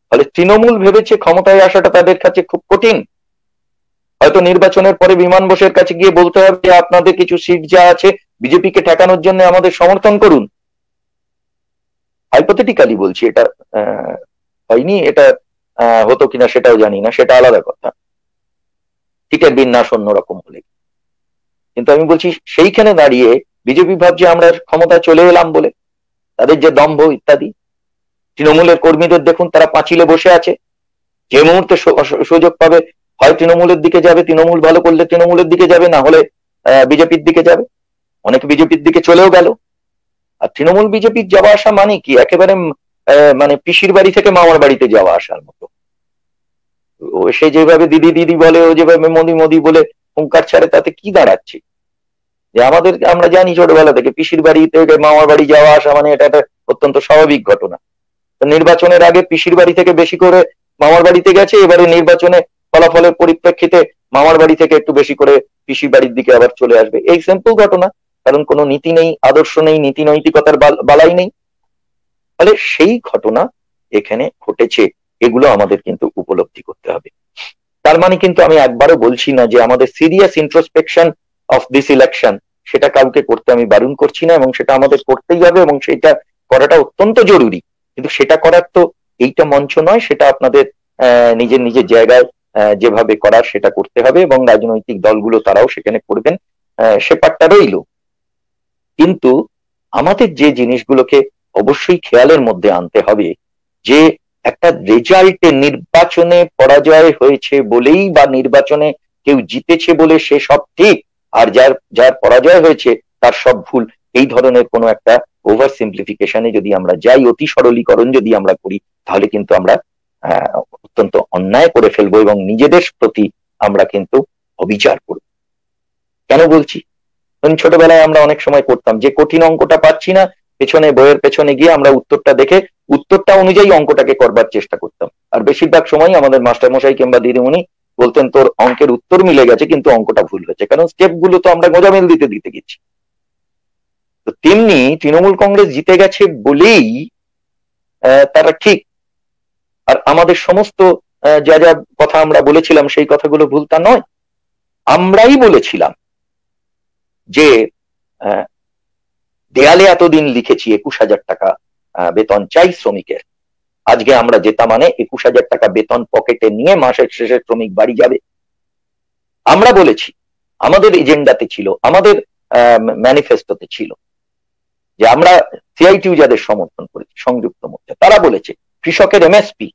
ফলে তৃণমূল ভেবেছে ক্ষমতায় আসাটা তাদের কাছে খুব কঠিন। হয়তো নির্বাচনের পরে বিমান বোসের কাছে গিয়ে বলতে হবে যে আপনাদের কিছু সিট যা আছে বিজেপিকে ঠেকানোর জন্য আমাদের সমর্থন করুন। হাইপোথেটিক্যালি বলছি, এটা হয়নি, এটা হতো কিনা সেটাও জানি না, সেটা আলাদা কথা, সিটের বিন্যাস অন্যরকম হলে। কিন্তু আমি বলছি সেইখানে দাঁড়িয়ে বিজেপি ভাবছে আমরা ক্ষমতায় চলে এলাম বলে, তাদের যে দম্ভ ইত্যাদি। তৃণমূলের কর্মীদের দেখুন, তারা পাঁচিলে বসে আছে, যে মুহূর্তে সুযোগ পাবে হয় তৃণমূলের দিকে যাবে, তৃণমূল ভালো করলে তৃণমূলের দিকে যাবে, না হলে বিজেপির দিকে যাবে। অনেকে বিজেপির দিকে চলেও গেল। আর তৃণমূল বিজেপির যাওয়া আসা মানে কি, একেবারে মানে পিসির বাড়ি থেকে মামার বাড়িতে যাওয়া আসার মতো। সে যেভাবে দিদি দিদি বলে, ও যেভাবে মোদি মোদি বলে হুঙ্কার ছাড়ে, তাতে কি দাঁড়াচ্ছে? যে আমরা জানি ছোটবেলা থেকে পিসির বাড়ি থেকে মামার বাড়ি যাওয়া আসা মানে এটা একটা অত্যন্ত স্বাভাবিক ঘটনা। নির্বাচনের আগে পিসির বাড়ি থেকে বেশি করে মামার বাড়িতে গেছে, এবারে নির্বাচনে ফলাফলের পরিপ্রেক্ষিতে মামার বাড়ি থেকে একটু বেশি করে পিসির বাড়ির দিকে আবার চলে আসবে। এই সিম্পল ঘটনা, কারণ কোনো নীতি নেই, আদর্শ নেই, নীতি নৈতিকতার বালাই নেই। ফলে সেই ঘটনা এখানে ঘটেছে, এগুলো আমাদের কিন্তু উপলব্ধি করতে হবে। তার মানে কিন্তু আমি একবারও বলছি না যে আমাদের serious introspection of this election, সেটা কাউকে করতে আমি বারণ করছি না, এবং সেটা আমাদের করতেই হবে, এবং সেটা করাটা অত্যন্ত জরুরি। কিন্তু সেটা করার তো এইটা মঞ্চ নয়, সেটা আপনাদের নিজের নিজের জায়গায় যেভাবে করার সেটা করতে হবে, এবং রাজনৈতিক দলগুলো তারাও সেখানে করবেন, সে পাটটা রইল। কিন্তু আমাদের যে জিনিসগুলোকে অবশ্যই খেয়ালের মধ্যে আনতে হবে, যে একটা রেজাল্টে নির্বাচনে পরাজয় হয়েছে বলেই বা নির্বাচনে কেউ জিতেছে বলে সে সব ঠিক, আর যার যার পরাজয় হয়েছে তার সব ভুল, এই ধরনের কোনো একটা ওভার সিম্পলিফিকেশনে যদি আমরা যাই, অতি সরলীকরণ যদি আমরা করি, তাহলে কিন্তু আমরা অত্যন্ত অন্যায় করে ফেলবো, এবং নিজেদের প্রতি আমরা কিন্তু অবিচার করব। কেন বলছি? ছোটবেলায় আমরা অনেক সময় করতাম যে কঠিন অঙ্কটা পাচ্ছি না, পেছনে বইয়ের পেছনে গিয়ে আমরা উত্তরটা দেখে উত্তরটা অনুযায়ী অঙ্কটাকে করবার চেষ্টা করতাম। আর বেশিরভাগ সময় আমাদের মাস্টারমশাই কিংবা দিদিমণি বলতেন তোর অঙ্কের উত্তর মিলে গেছে কিন্তু অঙ্কটা ভুল হয়েছে, কারণ স্টেপ গুলো তো আমরা গোজামিল দিতে দিতে গেছি। তো তেমনি তৃণমূল কংগ্রেস জিতে গেছে বলেই তারা ঠিক, আর আমাদের সমস্ত যা যা কথা আমরা বলেছিলাম সেই কথাগুলো ভুল তা নয়। আমরাই বলেছিলাম যে দেয়ালে এতদিন লিখেছি 21,000 টাকা বেতন চাই শ্রমিকের, আজকে আমরা জেতা মানে 21,000 টাকা বেতন পকেটে নিয়ে মাসের শেষে শ্রমিক বাড়ি যাবে। আমরা বলেছি, আমাদের এজেন্ডাতে ছিল, আমাদের ম্যানিফেস্টোতে ছিল, যে আমরা সিআইটিউ যাদের সমর্থন করেছি সংযুক্ত মোর্চা, তারা বলেছে কৃষকের এমএসপি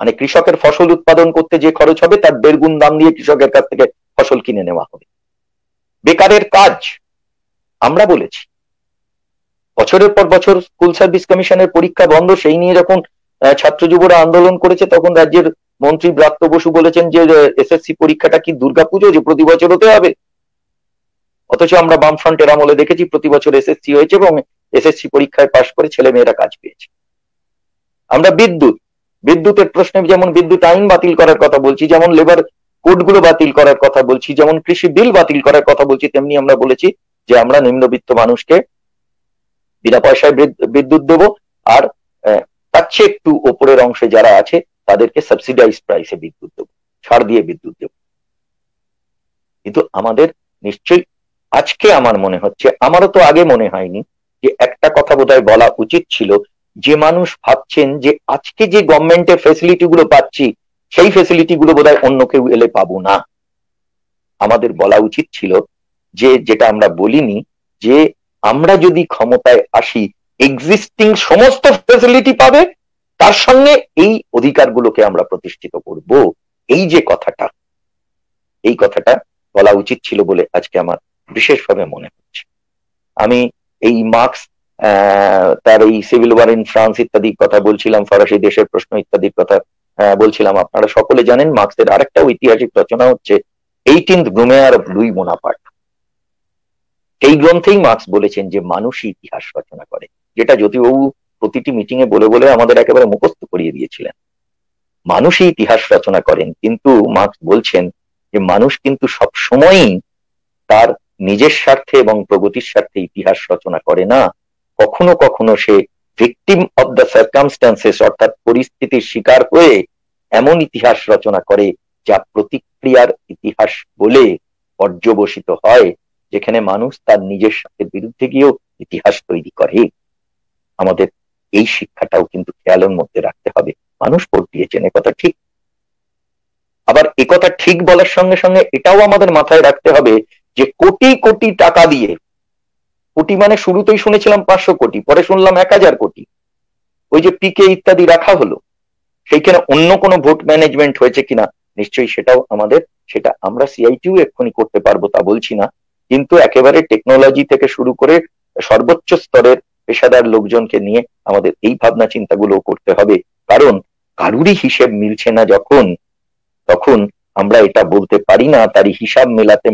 মানে কৃষকের ফসল উৎপাদন করতে যে খরচ হবে তার 1.5 গুণ দাম দিয়ে কৃষকের কাছ থেকে ফসল কিনে নেওয়া হবে। বেকারের কাজ আমরা বলেছি, বছরের পর বছর স্কুল সার্ভিস কমিশনের পরীক্ষা বন্ধ, সেই নিয়ে যখন ছাত্র যুবরা আন্দোলন করেছে তখন রাজ্যের মন্ত্রী ব্রাত্য বসু বলেছেন যে এসএসসি পরীক্ষাটা কি দুর্গাপুজো যে প্রতি বছর হতে হবে? অথচ আমরা বামফ্রন্টের আমলে দেখেছি প্রতি বছর এসএসসি হয়েছে এবং এসএসসি পরীক্ষায় পাশ করে ছেলে মেয়েরা কাজ পেয়েছে। আমরা বিদ্যুতের প্রশ্নে যেমন বিদ্যুৎ আইন বাতিল করার কথা বলছি, যেমন লেবার কোডগুলো বাতিল করার কথা বলছি, যেমন কৃষি বিল বাতিল করার কথা বলছি, তেমনি আমরা বলেছি যে আমরা নিম্নবিত্ত মানুষকে বিনা পয়সায় বিদ্যুৎ দেব, আর তার চেয়ে একটু ওপরের অংশে যারা আছে তাদেরকে সাবসিডাইজ প্রাইসে বিদ্যুৎ দেব, ছাড় দিয়ে বিদ্যুৎ দেব। কিন্তু আমাদের নিশ্চয়ই আজকে আমার মনে হচ্ছে, আমারও তো আগে মনে হয়নি, যে একটা কথা বোধহয় বলা উচিত ছিল, যে মানুষ ভাবছেন যে আজকে যে গভর্নমেন্টের ফেসিলিটি গুলো পাচ্ছি সেই ফেসিলিটি গুলো বোধহয় অন্য কেউ এলে পাবো না। আমাদের বলা উচিত ছিল যে, যেটা আমরা বলিনি, যে আমরা যদি ক্ষমতায় আসি এক্সিস্টিং সমস্ত ফেসিলিটি পাবে, তার সঙ্গে এই অধিকারগুলোকে আমরা প্রতিষ্ঠিত করব। এই যে কথাটা, এই কথাটা বলা উচিত ছিল বলে আজকে আমার বিশেষভাবে মনে হচ্ছে। আমি এই মার্কস তার এই সিভিল ওয়ার ইন ফ্রান্স ইত্যাদির কথা বলছিলাম, ফরাসি দেশের প্রশ্ন ইত্যাদির কথা বলছিলাম। আপনারা সকলে জানেন মার্কসের আরেকটা ঐতিহাসিক রচনা হচ্ছে 18th ব্রুমেয়ার অফ লুই বোনাপার্ট। এই গ্রন্থেই মার্কস বলেছেন যে মানুষই ইতিহাস রচনা করে, যেটা জ্যোতিবাবু প্রতিটি মিটিং এ বলে বলে আমাদের একেবারে মুখস্থ করিয়ে দিয়েছিলেন। মানুষই ইতিহাস রচনা করেন, কিন্তু মার্কস বলছেন যে মানুষ কিন্তু সব সময়ই তার নিজের স্বার্থে এবং প্রগতির স্বার্থে ইতিহাস রচনা করে না। কখনো কখনো সে ভিকটিম অব দ্য সার্কামস্ট্যান্সেস, অর্থাৎ পরিস্থিতির শিকার হয়ে এমন ইতিহাস রচনা করে যা প্রতিক্রিয়ার ইতিহাস বলে পর্যবসিত হয়, যেখানে মানুষ তার নিজের স্বার্থের বিরুদ্ধে গিয়েও ইতিহাস তৈরি করে। আমাদের এই শিক্ষাটাও কিন্তু খেয়ালের মধ্যে রাখতে হবে। মানুষ ভোট দিয়েছেন, একথা ঠিক। আবার একথা ঠিক বলার সঙ্গে সঙ্গে এটাও আমাদের মাথায় রাখতে হবে যে কোটি কোটি টাকা দিয়ে, কোটি মানে শুরুতেই শুনেছিলাম 500 কোটি, পরে শুনলাম 1000 কোটি, ওই যে পিকে ইত্যাদি রাখা হলো, সেইখানে অন্য কোনো ভোট ম্যানেজমেন্ট হয়েছে কিনা নিশ্চয়ই সেটাও আমাদের, সেটা আমরা সিআইটিও এক্ষুনি করতে পারবো তা বলছি না, কিন্তু একেবারে টেকনোলজি থেকে শুরু করে সর্বোচ্চ স্তরের পেশাদার লোকজনকে নিয়ে আমাদের এই ভাবনা চিন্তাগুলো করতে হবে। কারণ কারুরই হিসেব মিলছে না যখন, তখন আমরা এটা বলতে পারি না তারই হিসাব মেলাতে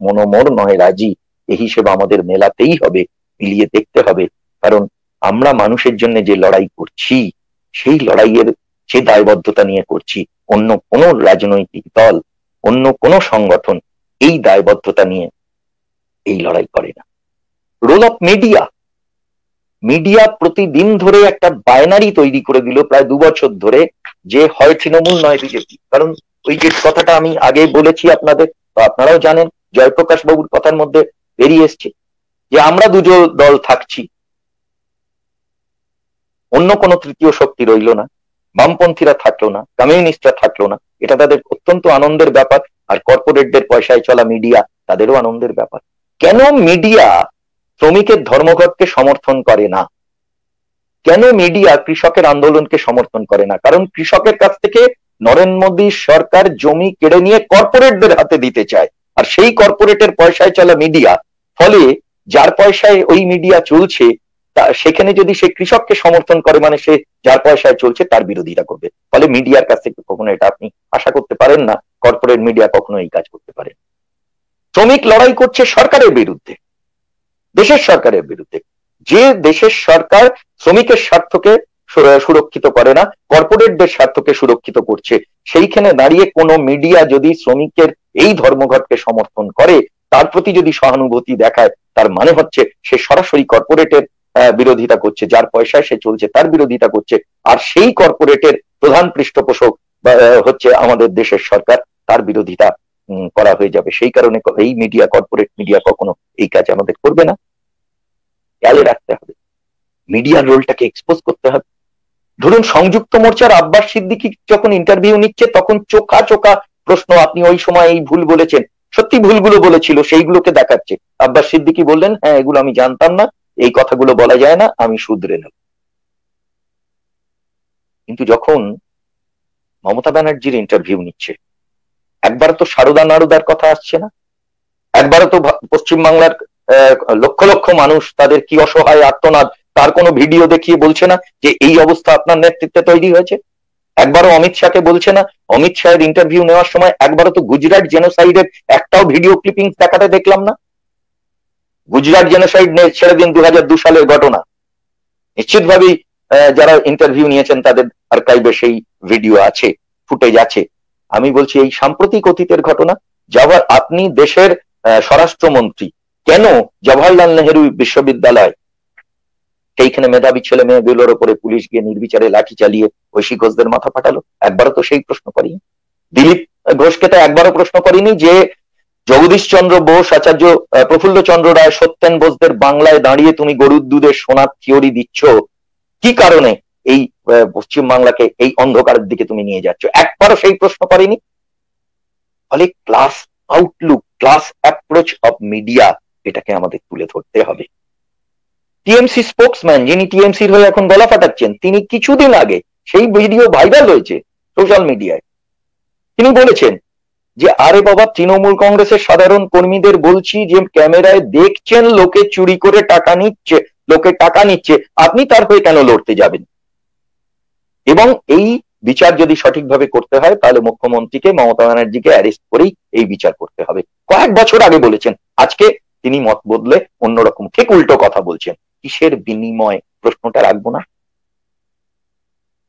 মনোমর নয় রাজি। এই হিসেব আমাদের মেলাতেই হবে, মিলিয়ে দেখতে হবে। কারণ আমরা মানুষের জন্য যে লড়াই করছি, সেই লড়াইয়ের যে দায়বদ্ধতা নিয়ে করছি, অন্য কোন রাজনৈতিক দল, অন্য কোন সংগঠন এই দায়বদ্ধতা নিয়ে এই লড়াই করে না। রোল অফ মিডিয়া, মিডিয়া প্রতিদিন ধরে একটা বায়নারি তৈরি করে দিল প্রায় 2 বছর ধরে, যে হয় তৃণমূল নয় বিজেপি। কারণ ওই যে কথাটা আমি আগে বলেছি আপনাদের, আপনারাও জানেন, জয়প্রকাশ বাবুর কথার মধ্যে বেরিয়ে এসছে যে আমরা দুটো দল থাকছি, অন্য কোন তৃতীয় শক্তি রইল না, বামপন্থীরা থাকলো না, কমিউনিস্টরা থাকলো না, এটা তাদের অত্যন্ত আনন্দের ব্যাপার। আর কর্পোরেটদের পয়সায় চলা মিডিয়া, তাদেরও আনন্দের ব্যাপার। কেন মিডিয়া শ্রমিকের ধর্মঘটকে সমর্থন করে না? কেন মিডিয়া কৃষকের আন্দোলনকে সমর্থন করে না? কারণ কৃষকের কাছ থেকে নরেন্দ্র মোদী সরকার জমি কেড়ে নিয়ে কর্পোরেটদের হাতে দিতে চায়, আর সেই কর্পোরেটের পয়সায় চলা মিডিয়া, ফলে যার পয়সায় ওই মিডিয়া চলছে, সেখানে যদি সে কৃষককে সমর্থন করে, মানে সে যার পয়সায় চলছে তার বিরোধিতা করবে। ফলে মিডিয়ার কাছ থেকে কখনো এটা আপনি আশা করতে পারেন না, কর্পোরেট মিডিয়া কখনো এই কাজ করতে পারে। শ্রমিক লড়াই করছে সরকারের বিরুদ্ধে, দেশের সরকারের বিরুদ্ধে। যে দেশের সরকার শ্রমিকের স্বার্থকে সুরক্ষিত করে না, কর্পোরেটদের স্বার্থকে সুরক্ষিত করছে, সেইখানে দাঁড়িয়ে কোনো মিডিয়া যদি শ্রমিকের এই ধর্মঘটকে সমর্থন করে, তার প্রতি যদি সহানুভূতি দেখায়, তার মানে হচ্ছে সে সরাসরি কর্পোরেটের বিরোধিতা করছে, যার পয়সায় সে চলছে তার বিরোধিতা করছে। আর সেই কর্পোরেটের প্রধান পৃষ্ঠপোষক হচ্ছে আমাদের দেশের সরকার, তার বিরোধিতা করা হয়ে যাবে। সেই কারণে এই মিডিয়া, কর্পোরেট মিডিয়া কখনো এই কাজ আমাদের করবে না। খেয়ালে রাখতে হবে, মিডিয়ার রোলটাকে এক্সপোজ করতে হবে। ধরুন সংযুক্ত মোর্চার আব্বাস সিদ্দিকী যখন ইন্টারভিউ নিচ্ছে, তখন চোখা চোখা প্রশ্ন, আপনি ওই সময় এই ভুল বলেছেন, সত্যি ভুলগুলো বলেছিল সেইগুলোকে দেখাচ্ছে। আব্বাস সিদ্দিকী বললেন, হ্যাঁ এগুলো আমি জানতাম না, এই কথাগুলো বলা যায় না, আমি শুধরে নেব। কিন্তু যখন মমতা ব্যানার্জির ইন্টারভিউ নিচ্ছে, একবার তো সারদা নারদার কথা আসছে না, একবারও তো পশ্চিমবাংলার লক্ষ লক্ষ মানুষ তাদের কি অসহায় আর্তনাদ তার কোনো ভিডিও দেখিয়ে বলছে না যে এই অবস্থা আপনার নেতৃত্বে তৈরি হয়েছে। একবারও অমিত শাহকে বলছে না, অমিত শাহের ইন্টারভিউ নেওয়ার সময় একবারও তো গুজরাট জেনোসাইডের একটাও ভিডিও ক্লিপিং দেখাতে দেখলাম না। গুজরাট জেনোসাইড ছেড়ে দিন 2002 সালের ঘটনা, নিশ্চিতভাবেই যারা ইন্টারভিউ নিয়েছেন তাদের আর্কাইভে সেই ভিডিও আছে, ফুটেজ আছে। আমি বলছি এই সাম্প্রতিক অতীতের ঘটনা। আপনি দেশের স্বরাষ্ট্রমন্ত্রী, কেন জওহরলাল নেহেরু বিশ্ববিদ্যালয়, সেইখানে মেধাবী ছেলে মেয়েগুলোর উপরে পুলিশ গিয়ে নির্বিচারে লাঠি চালিয়ে ঐশী ঘোষদের মাথা ফাটালো? একবারও তো সেই প্রশ্ন করিনি। দিলীপ ঘোষকে তো একবারও প্রশ্ন করিনি যে জগদীশ চন্দ্র বোস, আচার্য প্রফুল্ল চন্দ্র রায়, সত্যেন বোসদের বাংলায় দাঁড়িয়ে তুমি গরুর দুধের সোনার থিওরি দিচ্ছ, কি কারণে এই পশ্চিম বাংলাকে এই অন্ধকারের দিকে তুমি নিয়ে যাচ্ছ? একবারও সেই প্রশ্ন করেনি। ফলে class Outlook, class approach of media, এটাকে আমাদের তুলে ধরতে হবে। টিএমসি স্পোকসম্যান, যিনি টিএমসির হয়ে এখন গলা ফাটাচ্ছেন, তিনি কিছুদিন আগে, সেই ভিডিও ভাইরাল হয়েছে সোশ্যাল মিডিয়ায়, তিনি বলেছেন যে আরে বাবা, তৃণমূল কংগ্রেসের সাধারণ কর্মীদের বলছি যে ক্যামেরায় দেখছেন লোকে চুরি করে টাকা নিচ্ছে, লোকে টাকা নিচ্ছে, আপনি তার হয়ে কেন লড়তে যাবেন? এবং এই বিচার যদি সঠিকভাবে করতে হয়, তাহলে মুখ্যমন্ত্রীকে, মমতা ব্যানার্জিকে অ্যারেস্ট করেই এই বিচার করতে হবে। কয়েক বছর আগে বলেছেন, আজকে তিনি মত বদলে অন্যরকম ঠিক উল্টো কথা বলছেন। কিসের বিনিময়? প্রশ্নটা রাখবো না?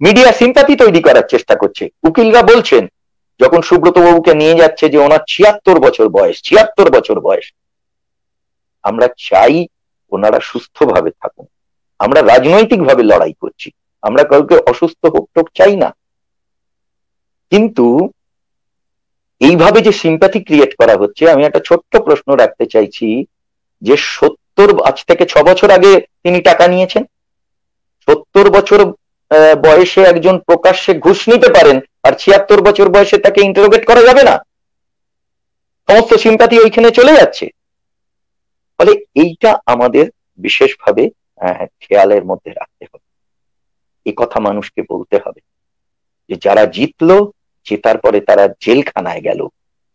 মিডিয়া সিম্পাথি তৈরি করার চেষ্টা করছে। উকিলরা বলছেন যখন সুব্রত বাবুকে নিয়ে যাচ্ছে যে ওনার 76 বছর বয়স, আমরা চাই ওনারা সুস্থভাবে থাকুন। আমরা রাজনৈতিকভাবে লড়াই করছি, আমরা কাউকে অসুস্থ হোক টোক চাই না। কিন্তু এইভাবে যে সিম্প্যাথি ক্রিয়েট করা হচ্ছে, আমি একটা ছোট্ট প্রশ্ন রাখতে চাইছি যে আজ থেকে 6 বছর আগে তিনি টাকা নিয়েছেন। 70 বছর বয়সে একজন প্রকাশ্যে ঘুষ নিতে পারেন, আর 76 বছর বয়সে তাকে ইন্টারোগেট করা যাবে না? সমস্ত সিম্প্যাথি ওইখানে চলে যাচ্ছে। ফলে এইটা আমাদের বিশেষভাবে খেয়ালের মধ্যে রাখতে হবে। এই কথা মানুষকে বলতে হবে যে যারা জিতলো, জেতার পরে তারা জেলখানায় গেল,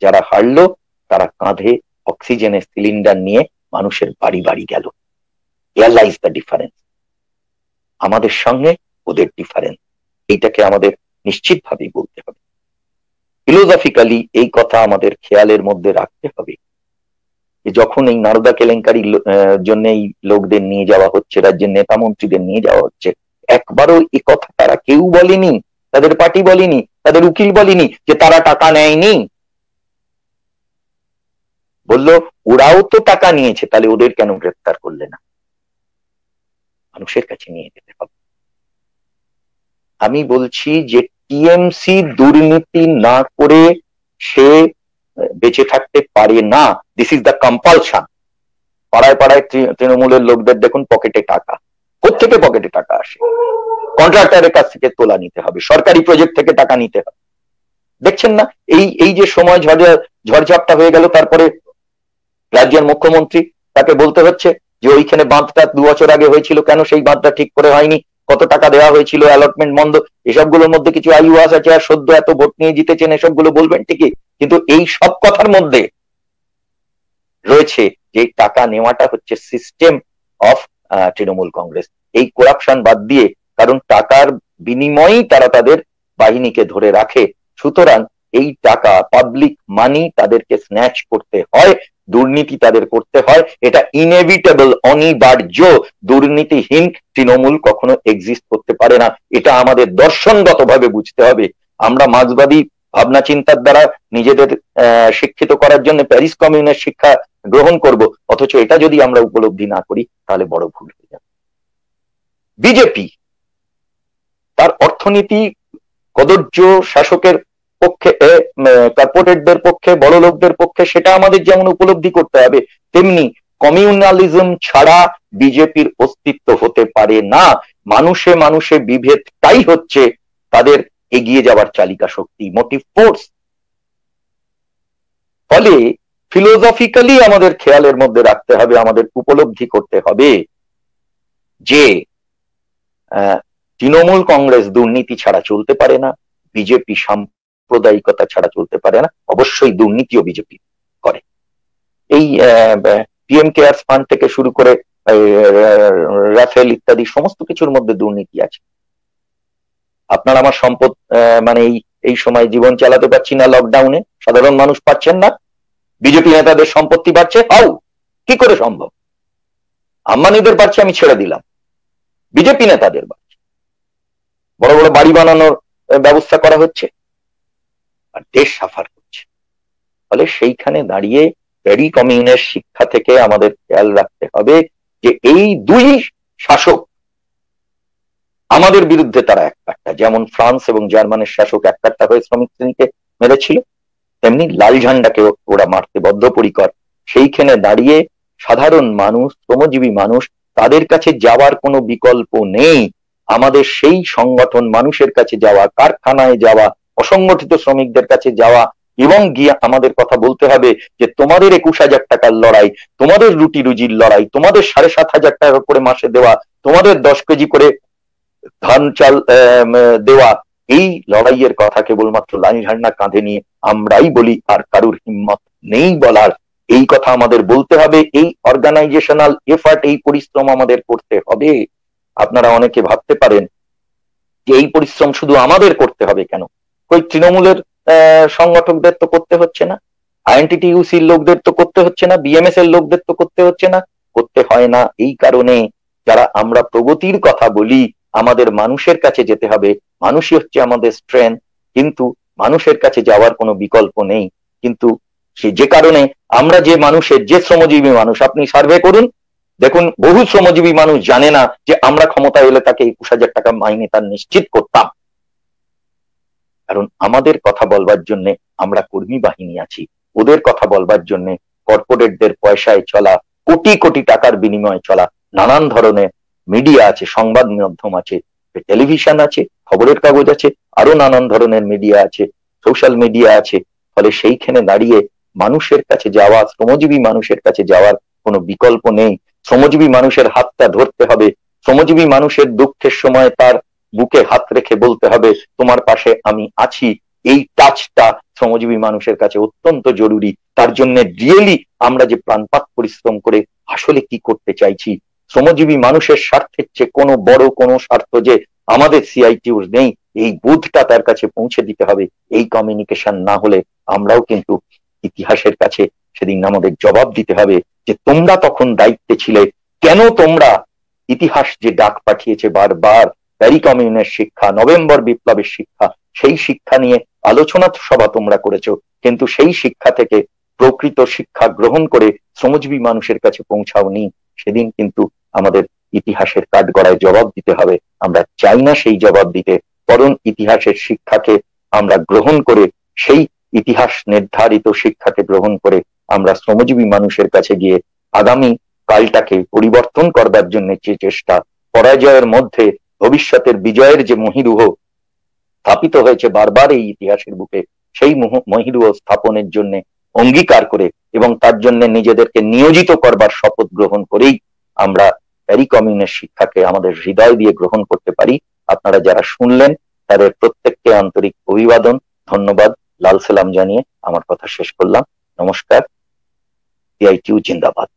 যারা হারলো তারা কাঁধে অক্সিজেনের সিলিন্ডার নিয়ে মানুষের বাড়ি বাড়ি গেল। Realise the difference. আমাদের সঙ্গে ওদের ডিফারেন্স, এইটাকে আমাদের নিশ্চিতভাবেই বলতে হবে। ফিলোসফিক্যালি এই কথা আমাদের খেয়ালের মধ্যে রাখতে হবে যে যখন এই নারদা কেলেঙ্কারির জন্য এই লোকদের নিয়ে যাওয়া হচ্ছে, রাজ্যের নেতা মন্ত্রীদের নিয়ে যাওয়া হচ্ছে, একবারও এই কথা তারা কেউ বলেনি, তাদের পার্টি বলেনি, তাদের উকিল বলেনি যে তারা টাকা নেয়নি। বললো ওরাও তো টাকা নিয়েছে, তাহলে ওদের কেন গ্রেফতার করলে না? মানুষের কাছে নিয়ে যেতে হবে। আমি বলছি যে টিএমসি দুর্নীতি না করে সে বেঁচে থাকতে পারে না। This is the compulsion. পাড়ায় পাড়ায় তৃণমূলের লোকদের দেখুন পকেটে টাকা, কোত্থেকে পকেটে টাকা আসে? কন্ট্রাক্টরের কাছ থেকে তোলা নিতে হবে, সরকারি প্রজেক্ট থেকে টাকা নিতে হবে। দেখছেন না এই যে সময় ঝড়ঝাপটা হয়ে গেল, তারপরে রাজ্যের মুখ্যমন্ত্রী তাকে বলতে হচ্ছে যে ওইখানে বাঁধটা 2 বছর আগে হয়েছিল, কেন সেই বাঁধটা ঠিক করে হয়নি, কত টাকা দেওয়া হয়েছিল, অ্যালটমেন্ট বন্ধ, এসবগুলোর মধ্যে কিছু আইওয়াস আছে, আর সদ্য এত ভোট নিয়ে জিতেছেন, এসবগুলো বলবেন ঠিকই, কিন্তু এই সব কথার মধ্যে রয়েছে যে টাকা নেওয়াটা হচ্ছে সিস্টেম অফ তৃণমূল কংগ্রেস। এই করাপশন বাদ দিয়ে, কারণ টাকার বিনিময়েই তারা তাদের বাহিনীকে ধরে রাখে, সুতরাং এই টাকা পাবলিক মানি তাদেরকে স্ন্যাচ করতে হয়, দুর্নীতি তাদের করতে হয়, এটা ইনএভিটেবল, অনিবার্য। দুর্নীতিহীন তৃণমূল কখনো এক্সিস্ট করতে পারে না, এটা আমাদের দর্শনগতভাবে বুঝতে হবে। আমরা মার্ক্সবাদী ভাবনা চিন্তার দ্বারা নিজেদের শিক্ষিত করার জন্য প্যারিস কমিউনের শিক্ষা গ্রহণ করব, অথচ এটা যদি আমরা উপলব্ধি না করি তাহলে বড় ভুল হয়ে যাবে। বিজেপি তার অর্থনীতি কদর্য শাসকের পক্ষে, কর্পোরেটদের পক্ষে, বড় লোকদের পক্ষে, সেটা আমাদের যেমন উপলব্ধি করতে হবে, তেমনি কমিউনালিজম ছাড়া বিজেপির অস্তিত্ব হতে পারে না। মানুষে মানুষে বিভেদটাই হচ্ছে তাদের এগিয়ে যাওয়ার চালিকা শক্তি, মোটিভ ফোর্স। ফলে ফিলোসফিক্যালি আমাদের খেয়ালের মধ্যে রাখতে হবে, আমাদের উপলব্ধি করতে হবে যে তৃণমূল কংগ্রেস দুর্নীতি ছাড়া চলতে পারে না, বিজেপি সাম্প্রদায়িকতা ছাড়া চলতে পারে না, অবশ্যই দুর্নীতিও বিজেপি করে। এই পিএম কেয়ার্স ফান্ড থেকে শুরু করে রাফেল ইত্যাদি সমস্ত কিছুর মধ্যে দুর্নীতি আছে। আপনার আমার সম্পদ, মানে এই সময় জীবন চালাতে পারছি না, লকডাউনে সাধারণ মানুষ পাচ্ছেন না, বিজেপি নেতাদের সম্পত্তি বাড়ছে, হাউ, কি করে সম্ভব? আম্বানিদের বাড়ছে, আমি ছেড়ে দিলাম, বিজেপি নেতাদের বাড়ছে, বড় বড় বাড়ি বানানোর ব্যবস্থা করা হচ্ছে, আর দেশ সাফার করছে। ফলে সেইখানে দাঁড়িয়ে প্যারি কমিউনের শিক্ষা থেকে আমাদের খেয়াল রাখতে হবে যে এই দুই শাসক আমাদের বিরুদ্ধে তারা এক কাট্টা। যেমন ফ্রান্স এবং জার্মানের শাসক এক কাট্টা হয়ে শ্রমিক শ্রেণীকে মেরেছিল, তেমনি লাল ঝান্ডাকে ওরা মারতে বদ্ধপরিকর। সেইখানে দাঁড়িয়ে সাধারণ মানুষ, শ্রমজীবী মানুষ, তাদের কাছে যাওয়ার কোনো বিকল্প নেই। আমাদের সেই সংগঠন মানুষের কাছে যাওয়া, কারখানায় যাওয়া, অসংগঠিত শ্রমিকদের কাছে যাওয়া, এবং গিয়ে আমাদের কথা বলতে হবে যে তোমাদের 21,000 টাকার লড়াই, তোমাদের রুটি রুজির লড়াই, তোমাদের 7,500 টাকা করে মাসে দেওয়া, তোমাদের 10 কেজি করে ধান চাল দেওয়া, এই লড়াইয়ের কথা কেবলমাত্র লাল ঝান্ডা কাঁধে নিয়ে আমরাই বলি, আর কারুর হিম্মত নেই বলার। এই কথা আমাদের বলতে হবে, এই অর্গানাইজেশনাল এফার্ট, এই পরিশ্রম আমাদের করতে হবে। আপনারা অনেকে ভাবতে পারেন যে এই পরিশ্রম শুধু আমাদের করতে হবে কেন, ওই তৃণমূলের সংগঠকদের তো করতে হচ্ছে না, আইএনটিটিইউসির লোকদের তো করতে হচ্ছে না, বিএমএস এর লোকদের তো করতে হচ্ছে না? করতে হয় না এই কারণে, যারা আমরা প্রগতির কথা বলি আমাদের মানুষের কাছে যেতে হবে, মানুষই হচ্ছে আমাদের স্ট্রেংথ, কিন্তু মানুষের কাছে যাওয়ার কোনো বিকল্প নেই। কিন্তু যে কারণে আমরা যে মানুষের, যে শ্রমজীবী মানুষ, আপনি সার্ভে করুন, দেখুন বহু শ্রমজীবী মানুষ জানে না যে আমরা ক্ষমতায় এলে তাকে 21,000 টাকা মাইনে তার নিশ্চিত করতাম। কারণ আমাদের কথা বলবার জন্য আমরা কর্মী বাহিনী আছি, ওদের কথা বলবার জন্য কর্পোরেটদের পয়সায় চলা, কোটি কোটি টাকার বিনিময়ে চলা নানান ধরনের মিডিয়া আছে, সংবাদ মাধ্যম আছে, টেলিভিশন আছে, খবরের কাগজ আছে, আরো নানান ধরনের মিডিয়া আছে, সোশ্যাল মিডিয়া আছে। ফলে সেইখানে দাঁড়িয়ে মানুষের কাছে যাওয়া, শ্রমজীবী মানুষের কাছে যাওয়ার কোনো বিকল্প নেই। শ্রমজীবী মানুষের হাতটা ধরতে হবে, শ্রমজীবী মানুষের দুঃখের সময় তার বুকে হাত রেখে বলতে হবে তোমার পাশে আমি আছি। এই টাচটা শ্রমজীবী মানুষের কাছে অত্যন্ত জরুরি। তার জন্য রিয়েলি আমরা যে প্রাণপাত পরিশ্রম করে আসলে কি করতে চাইছি, শ্রমজীবী মানুষের স্বার্থের চেয়ে কোনো বড় কোনো স্বার্থ যে আমাদের সিআইটিউর নেই, এই বোধটা তার কাছে পৌঁছে দিতে হবে। এই কমিউনিকেশন না হলে আমরাও কিন্তু ইতিহাসের কাছে সেদিন আমাদের জবাব দিতে হবে যে তোমরা তখন দায়িত্বে ছিলে, কেন তোমরা ইতিহাস যে ডাক পাঠিয়েছে বারবার, প্যারি কমিউনের শিক্ষা, নভেম্বর বিপ্লবের শিক্ষা, সেই শিক্ষা নিয়ে আলোচনা সভা তোমরা করেছো, কিন্তু সেই শিক্ষা থেকে প্রকৃত শিক্ষা গ্রহণ করে শ্রমজীবী মানুষের কাছে পৌঁছাওনি। সেদিন কিন্তু আমাদের ইতিহাসের কাঠগড়ায় জবাব দিতে হবে। আমরা চাই না সেই জবাব দিতে, বরং ইতিহাসের শিক্ষাকে আমরা গ্রহণ করে, সেই ইতিহাস নির্ধারিত শিক্ষাকে গ্রহণ করে আমরা শ্রমজীবী মানুষের কাছে গিয়ে আগামী কালটাকে পরিবর্তন করবার জন্য যে চেষ্টা, পরাজয়ের মধ্যে ভবিষ্যতের বিজয়ের যে মহিরুহ স্থাপিত হয়েছে বারবার এই ইতিহাসের বুকে, সেই মহিরুহ স্থাপনের জন্য অঙ্গীকার করে এবং তার জন্য নিজেদেরকে নিয়োজিত করবার শপথ গ্রহণ করেই আমরা প্যারি কমিউনের শিক্ষাকে আমাদের হৃদয় দিয়ে গ্রহণ করতে পারি। আপনারা যারা শুনলেন তাদের প্রত্যেককে আন্তরিক অভিবাদন, ধন্যবাদ, লাল সালাম জানিয়ে আমার কথা শেষ করলাম। নমস্কার। সিআইটিউ জিন্দাবাদ।